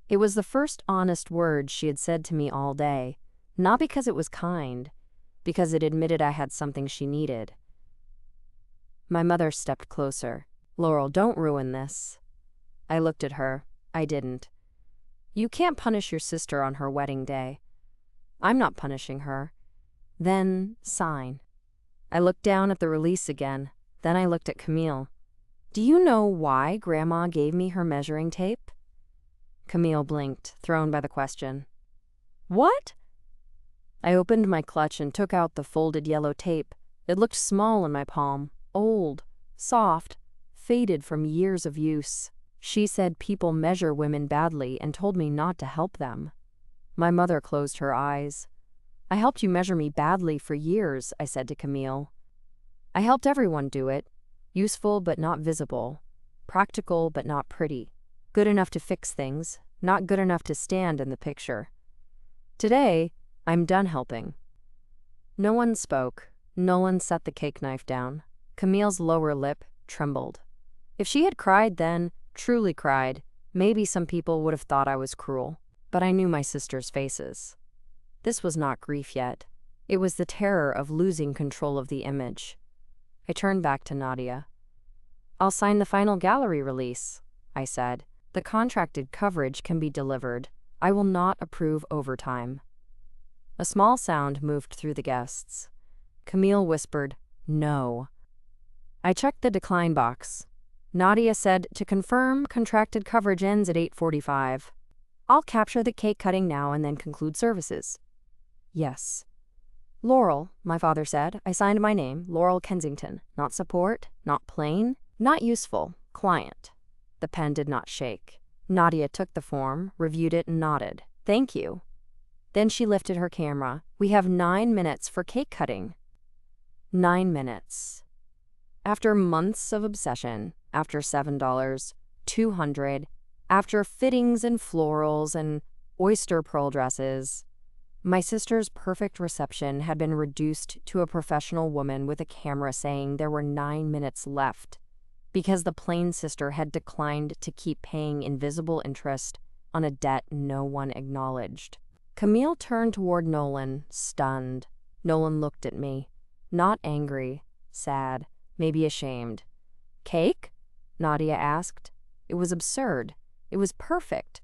It was the first honest word she had said to me all day, not because it was kind, because it admitted I had something she needed. My mother stepped closer. "Laurel, don't ruin this." I looked at her. I didn't. "You can't punish your sister on her wedding day." "I'm not punishing her." "Then sign." I looked down at the release again. Then I looked at Camille. "Do you know why Grandma gave me her measuring tape?" Camille blinked, thrown by the question. "What?" I opened my clutch and took out the folded yellow tape. It looked small in my palm, old, soft, faded from years of use. "She said people measure women badly and told me not to help them." My mother closed her eyes. "I helped you measure me badly for years," I said to Camille. "I helped everyone do it. Useful but not visible. Practical but not pretty. Good enough to fix things, not good enough to stand in the picture. Today, I'm done helping." No one spoke. Nolan set the cake knife down. Camille's lower lip trembled. If she had cried then, truly cried, maybe some people would have thought I was cruel. But I knew my sisters' faces. This was not grief yet. It was the terror of losing control of the image. I turned back to Nadia. "I'll sign the final gallery release," I said. "The contracted coverage can be delivered. I will not approve overtime." A small sound moved through the guests. Camille whispered, "No." I checked the decline box. Nadia said, "To confirm, contracted coverage ends at 8:45. I'll capture the cake cutting now and then conclude services." "Yes." "Laurel," my father said. I signed my name, Laurel Kensington. Not support, not plain, not useful, client. The pen did not shake. Nadia took the form, reviewed it, and nodded. "Thank you." Then she lifted her camera. "We have 9 minutes for cake cutting." 9 minutes. After months of obsession, after $7, $200, after fittings and florals and oyster pearl dresses, my sister's perfect reception had been reduced to a professional woman with a camera saying there were 9 minutes left because the plain sister had declined to keep paying invisible interest on a debt no one acknowledged. Camille turned toward Nolan, stunned. Nolan looked at me, not angry, sad, maybe ashamed. "Cake?" Nadia asked. It was absurd. It was perfect.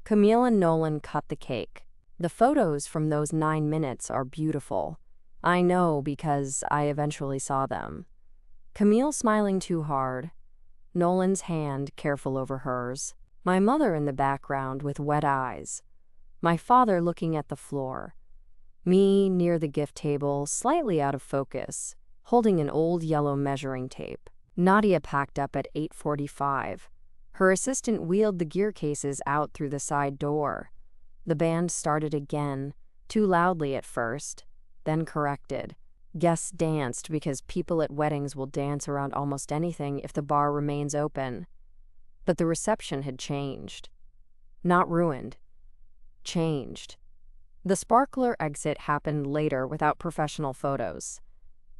Camille and Nolan cut the cake. The photos from those 9 minutes are beautiful. I know because I eventually saw them. Camille smiling too hard. Nolan's hand careful over hers. My mother in the background with wet eyes. My father looking at the floor. Me near the gift table, slightly out of focus, holding an old yellow measuring tape. Nadia packed up at 8:45. Her assistant wheeled the gear cases out through the side door. The band started again, too loudly at first, then corrected. Guests danced because people at weddings will dance around almost anything if the bar remains open. But the reception had changed. Not ruined. Changed. The sparkler exit happened later without professional photos.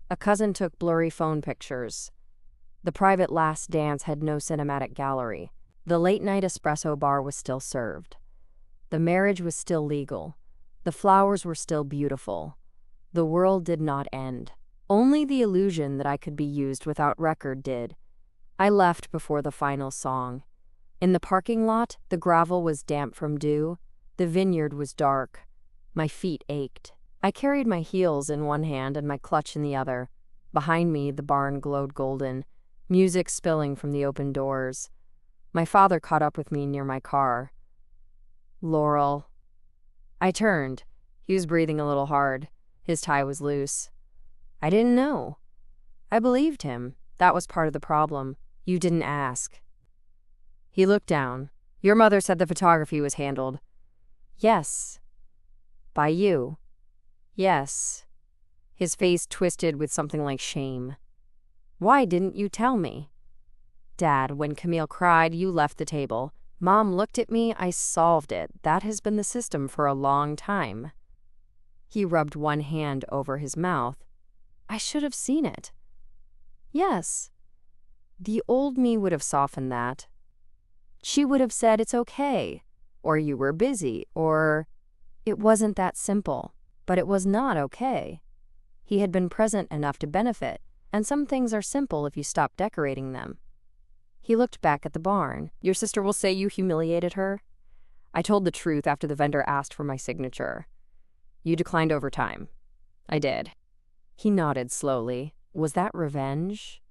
A cousin took blurry phone pictures. The private last dance had no cinematic gallery. The late-night espresso bar was still served. The marriage was still legal. The flowers were still beautiful. The world did not end. Only the illusion that I could be used without record did. I left before the final song. In the parking lot, the gravel was damp from dew. The vineyard was dark. My feet ached. I carried my heels in one hand and my clutch in the other. Behind me, the barn glowed golden, music spilling from the open doors. My father caught up with me near my car. "Laurel." I turned. He was breathing a little hard. His tie was loose. "I didn't know." I believed him. That was part of the problem. You didn't ask. He looked down. "Your mother said the photography was handled." "Yes." "By you?" "Yes." His face twisted with something like shame. "Why didn't you tell me?" "Dad, when Camille cried, you left the table. Mom looked at me, I solved it. That has been the system for a long time." He rubbed one hand over his mouth. "I should have seen it." "Yes." The old me would have softened that. She would have said it's okay, or you were busy, or it wasn't that simple, but it was not okay. He had been present enough to benefit, and some things are simple if you stop decorating them. He looked back at the barn. "Your sister will say you humiliated her?" I told the truth after the vendor asked for my signature. "You declined overtime." "I did." He nodded slowly. "Was that revenge?"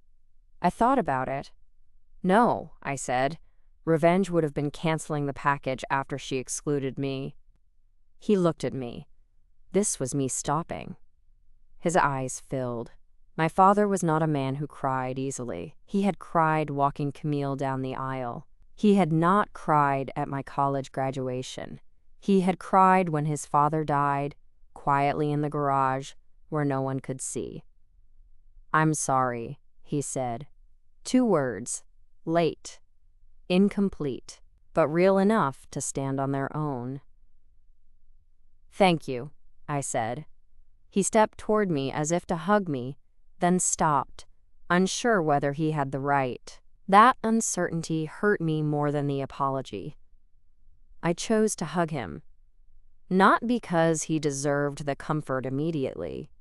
I thought about it. "No," I said. "Revenge would have been canceling the package after she excluded me." He looked at me. This was me stopping. His eyes filled. My father was not a man who cried easily. He had cried walking Camille down the aisle. He had not cried at my college graduation. He had cried when his father died, quietly in the garage, where no one could see. "I'm sorry," he said. 2 words. Late. Incomplete, but real enough to stand on their own. "Thank you," I said. He stepped toward me as if to hug me, then stopped, unsure whether he had the right. That uncertainty hurt me more than the apology. I chose to hug him, not because he deserved the comfort immediately,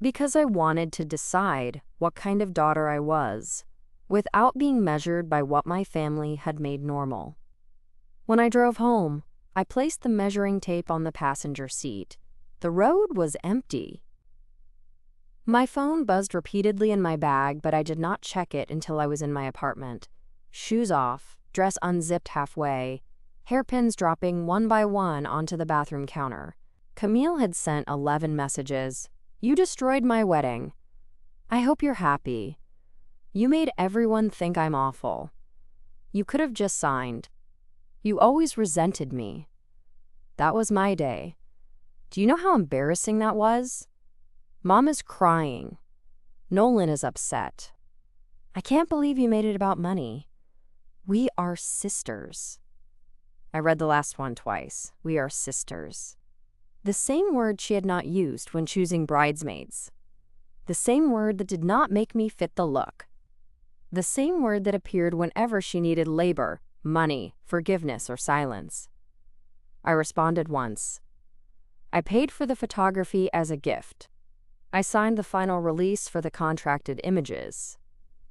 because I wanted to decide what kind of daughter I was, without being measured by what my family had made normal. When I drove home, I placed the measuring tape on the passenger seat. The road was empty. My phone buzzed repeatedly in my bag, but I did not check it until I was in my apartment. Shoes off, dress unzipped halfway, hairpins dropping one by one onto the bathroom counter. Camille had sent 11 messages. "You destroyed my wedding. I hope you're happy. You made everyone think I'm awful. You could have just signed. You always resented me. That was my day. Do you know how embarrassing that was? Mom is crying. Nolan is upset. I can't believe you made it about money. We are sisters." I read the last one twice. We are sisters. The same word she had not used when choosing bridesmaids. The same word that did not make me fit the look. The same word that appeared whenever she needed labor, money, forgiveness, or silence. I responded once. I paid for the photography as a gift. I signed the final release for the contracted images.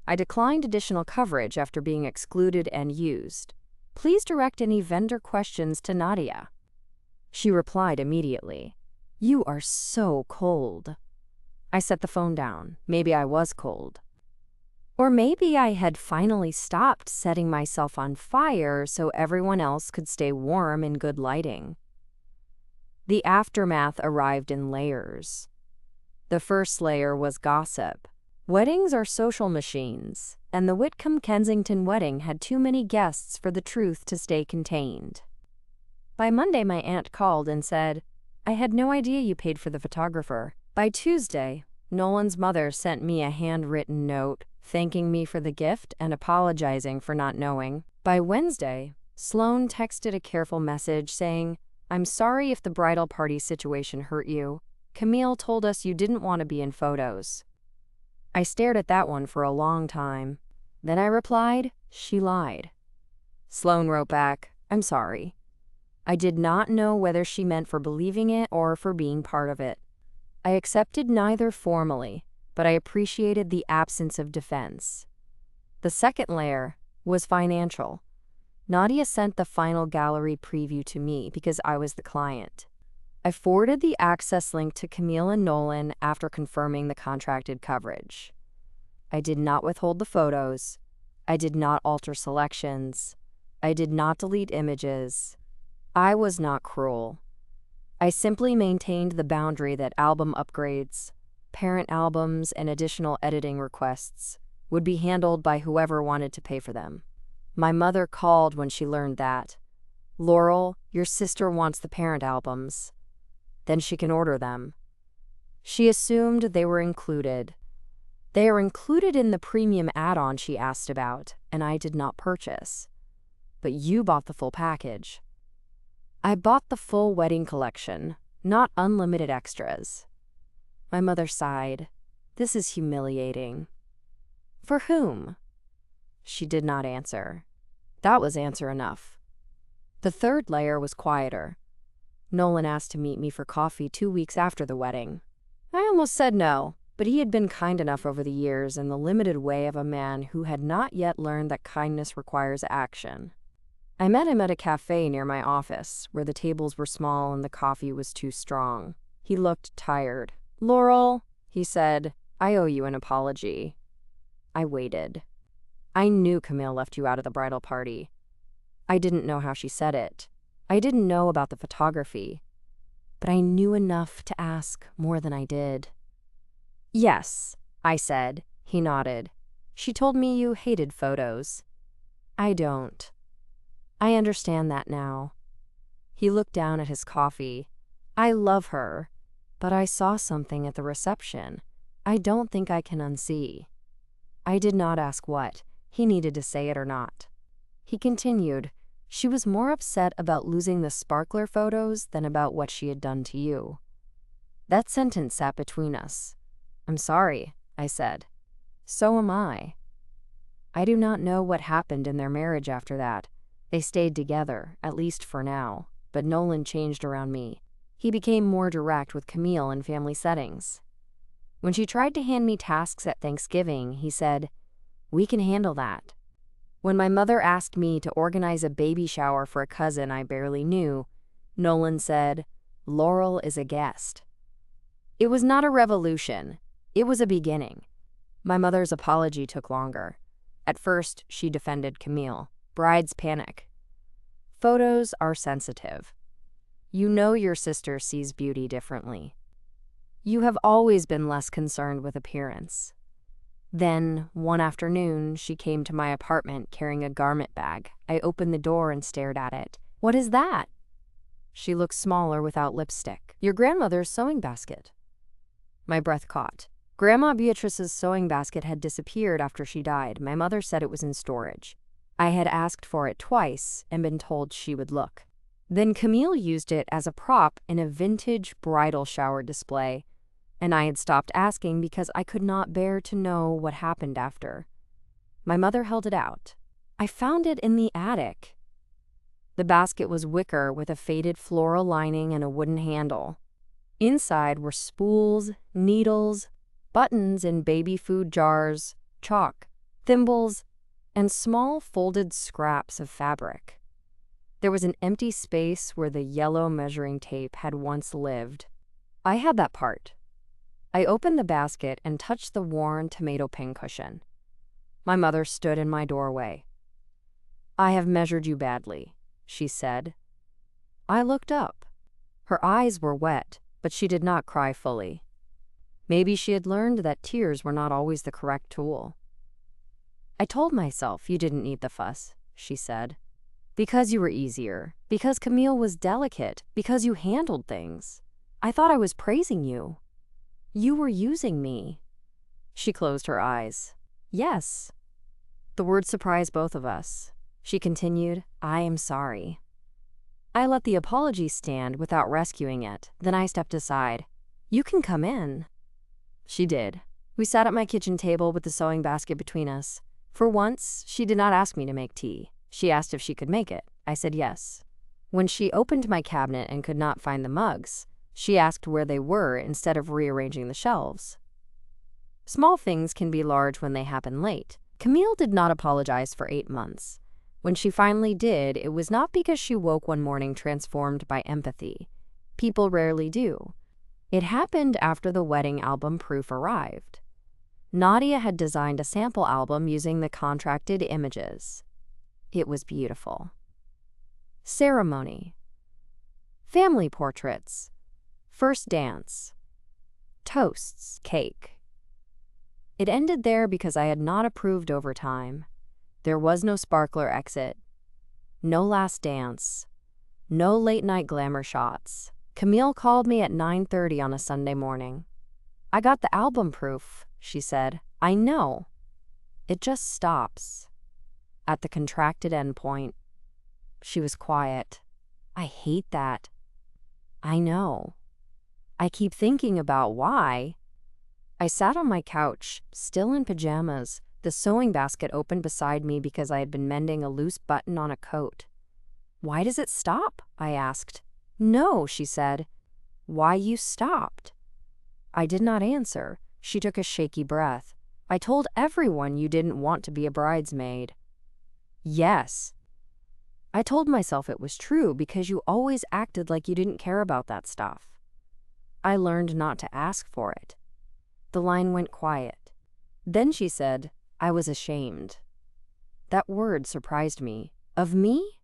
I declined additional coverage after being excluded and used. Please direct any vendor questions to Nadia. She replied immediately. "You are so cold." I set the phone down. Maybe I was cold. Or maybe I had finally stopped setting myself on fire so everyone else could stay warm in good lighting. The aftermath arrived in layers. The first layer was gossip. Weddings are social machines, and the Whitcomb-Kensington wedding had too many guests for the truth to stay contained. By Monday, my aunt called and said, "I had no idea you paid for the photographer." By Tuesday, Nolan's mother sent me a handwritten note thanking me for the gift and apologizing for not knowing. By Wednesday, Sloan texted a careful message saying, "I'm sorry if the bridal party situation hurt you. Camille told us you didn't want to be in photos." I stared at that one for a long time. Then I replied, "She lied." Sloan wrote back, "I'm sorry." I did not know whether she meant for believing it or for being part of it. I accepted neither formally, but I appreciated the absence of defense. The second layer was financial. Nadia sent the final gallery preview to me because I was the client. I forwarded the access link to Camille and Nolan after confirming the contracted coverage. I did not withhold the photos. I did not alter selections. I did not delete images. I was not cruel. I simply maintained the boundary that album upgrades, parent albums, and additional editing requests would be handled by whoever wanted to pay for them. My mother called when she learned that. "Laurel, your sister wants the parent albums. Then she can order them." She assumed they were included. They are included in the premium add-on she asked about, and I did not purchase. But you bought the full package. I bought the full wedding collection, not unlimited extras. My mother sighed. This is humiliating. For whom? She did not answer. That was answer enough. The third layer was quieter. Nolan asked to meet me for coffee 2 weeks after the wedding. I almost said no, but he had been kind enough over the years in the limited way of a man who had not yet learned that kindness requires action. I met him at a cafe near my office, where the tables were small and the coffee was too strong. He looked tired. "Laurel," he said, "I owe you an apology." I waited. I knew Camille left you out of the bridal party. I didn't know how she said it. I didn't know about the photography. But I knew enough to ask more than I did. "Yes," I said. He nodded. "She told me you hated photos." "I don't. I understand that now." He looked down at his coffee. "I love her, but I saw something at the reception I don't think I can unsee." I did not ask what. He needed to say it or not. He continued, "She was more upset about losing the sparkler photos than about what she had done to you." That sentence sat between us. "I'm sorry," I said. "So am I." I do not know what happened in their marriage after that. They stayed together, at least for now, but Nolan changed around me. He became more direct with Camille in family settings. When she tried to hand me tasks at Thanksgiving, he said, "We can handle that." When my mother asked me to organize a baby shower for a cousin I barely knew, Nolan said, "Laurel is a guest." It was not a revolution. It was a beginning. My mother's apology took longer. At first, she defended Camille. Brides panic. Photos are sensitive. You know your sister sees beauty differently. You have always been less concerned with appearance. Then, one afternoon, she came to my apartment carrying a garment bag. I opened the door and stared at it. "What is that?" She looked smaller without lipstick. "Your grandmother's sewing basket." My breath caught. Grandma Beatrice's sewing basket had disappeared after she died. My mother said it was in storage. I had asked for it twice and been told she would look. Then Camille used it as a prop in a vintage bridal shower display, and I had stopped asking because I could not bear to know what happened after. My mother held it out. "I found it in the attic." The basket was wicker with a faded floral lining and a wooden handle. Inside were spools, needles, buttons in baby food jars, chalk, thimbles, and small folded scraps of fabric. There was an empty space where the yellow measuring tape had once lived. I had that part. I opened the basket and touched the worn tomato pincushion. My mother stood in my doorway. "I have measured you badly," she said. I looked up. Her eyes were wet, but she did not cry fully. Maybe she had learned that tears were not always the correct tool. "I told myself you didn't need the fuss," she said. "Because you were easier, because Camille was delicate, because you handled things. I thought I was praising you. You were using me." She closed her eyes. "Yes." The word surprised both of us. She continued, "I am sorry." I let the apology stand without rescuing it. Then I stepped aside. "You can come in." She did. We sat at my kitchen table with the sewing basket between us. For once, she did not ask me to make tea. She asked if she could make it. I said yes. When she opened my cabinet and could not find the mugs, she asked where they were instead of rearranging the shelves. Small things can be large when they happen late. Camille did not apologize for 8 months. When she finally did, it was not because she woke one morning transformed by empathy. People rarely do. It happened after the wedding album proof arrived. Nadia had designed a sample album using the contracted images. It was beautiful. Ceremony. Family portraits. First dance. Toasts. Cake. It ended there because I had not approved over time. There was no sparkler exit. No last dance. No late-night glamour shots. Camille called me at 9:30 on a Sunday morning. "I got the album proof," she said. "I know. It just stops at the contracted endpoint." She was quiet. "I hate that." "I know. I keep thinking about why." I sat on my couch, still in pajamas, the sewing basket open beside me because I had been mending a loose button on a coat. "Why does it stop?" I asked. "No," she said. "Why you stopped?" I did not answer. She took a shaky breath. "I told everyone you didn't want to be a bridesmaid." "Yes." I told myself it was true because you always acted like you didn't care about that stuff. I learned not to ask for it. The line went quiet. Then she said, "I was ashamed." That word surprised me. Of me?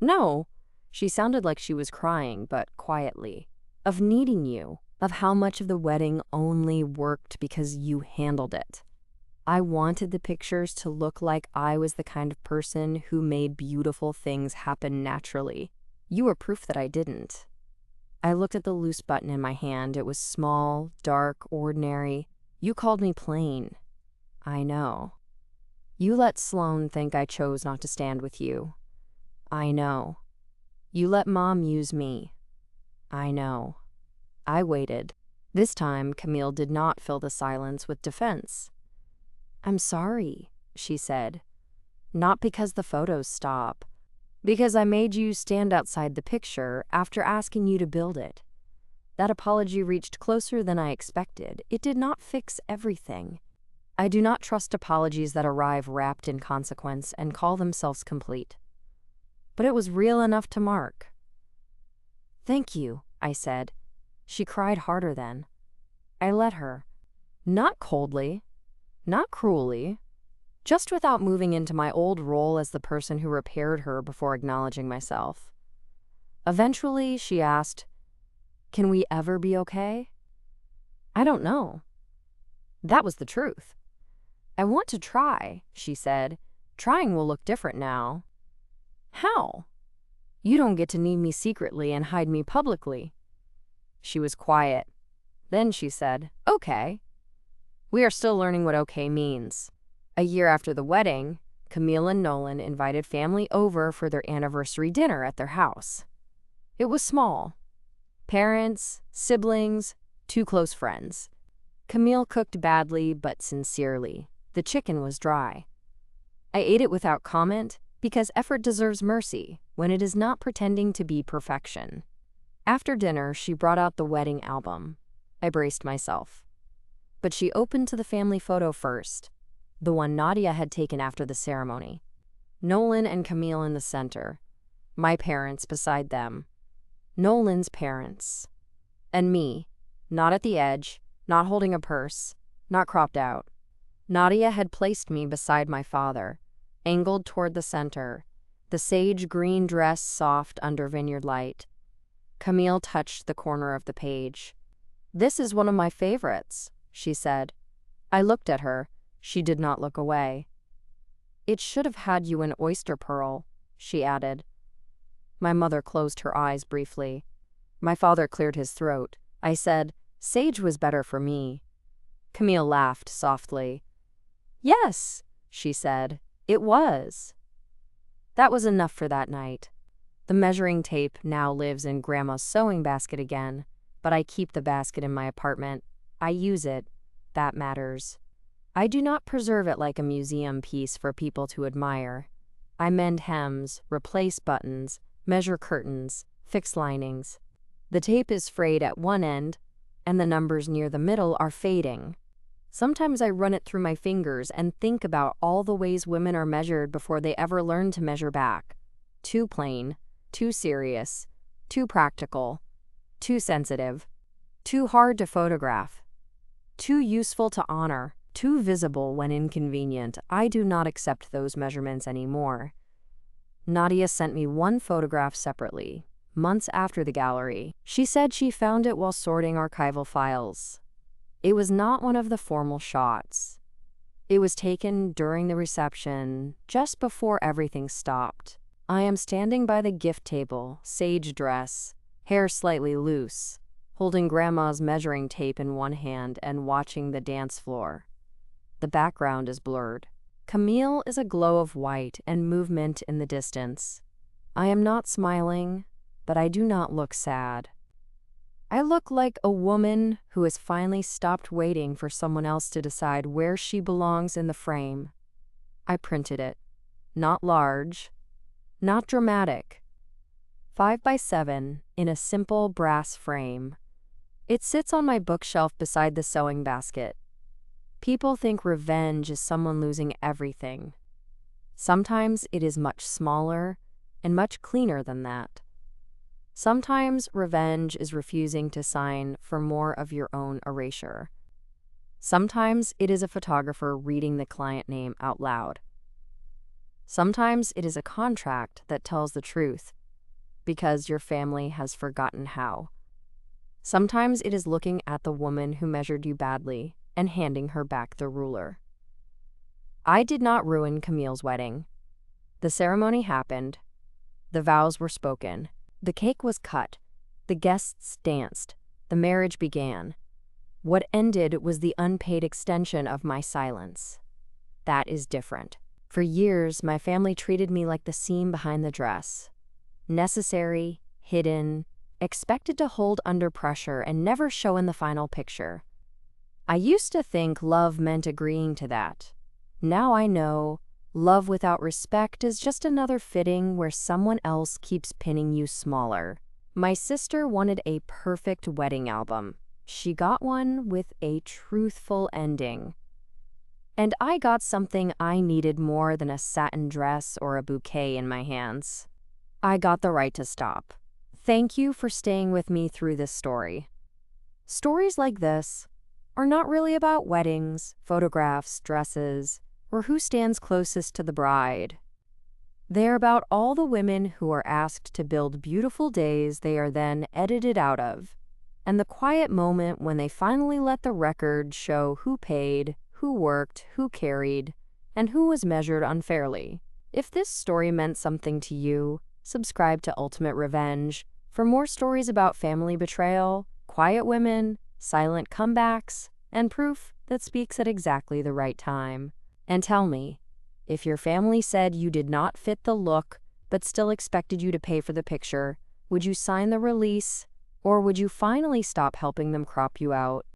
No. She sounded like she was crying, but quietly. Of needing you. Of how much of the wedding only worked because you handled it. I wanted the pictures to look like I was the kind of person who made beautiful things happen naturally. You were proof that I didn't. I looked at the loose button in my hand. It was small, dark, ordinary. You called me plain. I know. You let Sloan think I chose not to stand with you. I know. You let Mom use me. I know. I waited. This time, Camille did not fill the silence with defense. "I'm sorry," she said. "Not because the photos stop. Because I made you stand outside the picture after asking you to build it." That apology reached closer than I expected. It did not fix everything. I do not trust apologies that arrive wrapped in consequence and call themselves complete. But it was real enough to mark. "Thank you," I said. She cried harder then. I let her. Not coldly, not cruelly, just without moving into my old role as the person who repaired her before acknowledging myself. Eventually, she asked, "Can we ever be okay?" "I don't know." That was the truth. "I want to try," she said. "Trying will look different now." "How?" "You don't get to need me secretly and hide me publicly." She was quiet. Then she said, "Okay." We are still learning what okay means. A year after the wedding, Camille and Nolan invited family over for their anniversary dinner at their house. It was small. Parents, siblings, 2 close friends. Camille cooked badly but sincerely. The chicken was dry. I ate it without comment because effort deserves mercy when it is not pretending to be perfection. After dinner, she brought out the wedding album. I braced myself. But she opened to the family photo first, the one Nadia had taken after the ceremony. Nolan and Camille in the center, my parents beside them, Nolan's parents, and me, not at the edge, not holding a purse, not cropped out. Nadia had placed me beside my father, angled toward the center, the sage green dress soft under vineyard light. Camille touched the corner of the page. "This is one of my favorites," she said. I looked at her. She did not look away. "It should have had you in oyster pearl," she added. My mother closed her eyes briefly. My father cleared his throat. I said, "Sage was better for me." Camille laughed softly. "Yes," she said, "it was." That was enough for that night. The measuring tape now lives in Grandma's sewing basket again, but I keep the basket in my apartment. I use it. That matters. I do not preserve it like a museum piece for people to admire. I mend hems, replace buttons, measure curtains, fix linings. The tape is frayed at one end, and the numbers near the middle are fading. Sometimes I run it through my fingers and think about all the ways women are measured before they ever learn to measure back. Too plain, too serious, too practical, too sensitive, too hard to photograph, too useful to honor, too visible when inconvenient. I do not accept those measurements anymore. Nadia sent me one photograph separately, months after the gallery. She said she found it while sorting archival files. It was not one of the formal shots. It was taken during the reception, just before everything stopped. I am standing by the gift table, sage dress, hair slightly loose, holding Grandma's measuring tape in one hand and watching the dance floor. The background is blurred. Camille is a glow of white and movement in the distance. I am not smiling, but I do not look sad. I look like a woman who has finally stopped waiting for someone else to decide where she belongs in the frame. I printed it. Not large, not dramatic. 5 by 7 in a simple brass frame. It sits on my bookshelf beside the sewing basket. People think revenge is someone losing everything. Sometimes it is much smaller and much cleaner than that. Sometimes revenge is refusing to sign for more of your own erasure. Sometimes it is a photographer reading the client name out loud. Sometimes it is a contract that tells the truth because your family has forgotten how. Sometimes it is looking at the woman who measured you badly and handing her back the ruler. I did not ruin Camille's wedding. The ceremony happened. The vows were spoken. The cake was cut. The guests danced. The marriage began. What ended was the unpaid extension of my silence. That is different. For years, my family treated me like the seam behind the dress. Necessary, hidden, expected to hold under pressure and never show in the final picture. I used to think love meant agreeing to that. Now I know love without respect is just another fitting where someone else keeps pinning you smaller. My sister wanted a perfect wedding album. She got one with a truthful ending. And I got something I needed more than a satin dress or a bouquet in my hands. I got the right to stop. Thank you for staying with me through this story. Stories like this are not really about weddings, photographs, dresses, or who stands closest to the bride. They're about all the women who are asked to build beautiful days they are then edited out of, and the quiet moment when they finally let the record show who paid, who worked, who carried, and who was measured unfairly. If this story meant something to you, subscribe to Ultimate Revenge for more stories about family betrayal, quiet women, silent comebacks, and proof that speaks at exactly the right time. And tell me, if your family said you did not fit the look but still expected you to pay for the picture, would you sign the release, or would you finally stop helping them crop you out?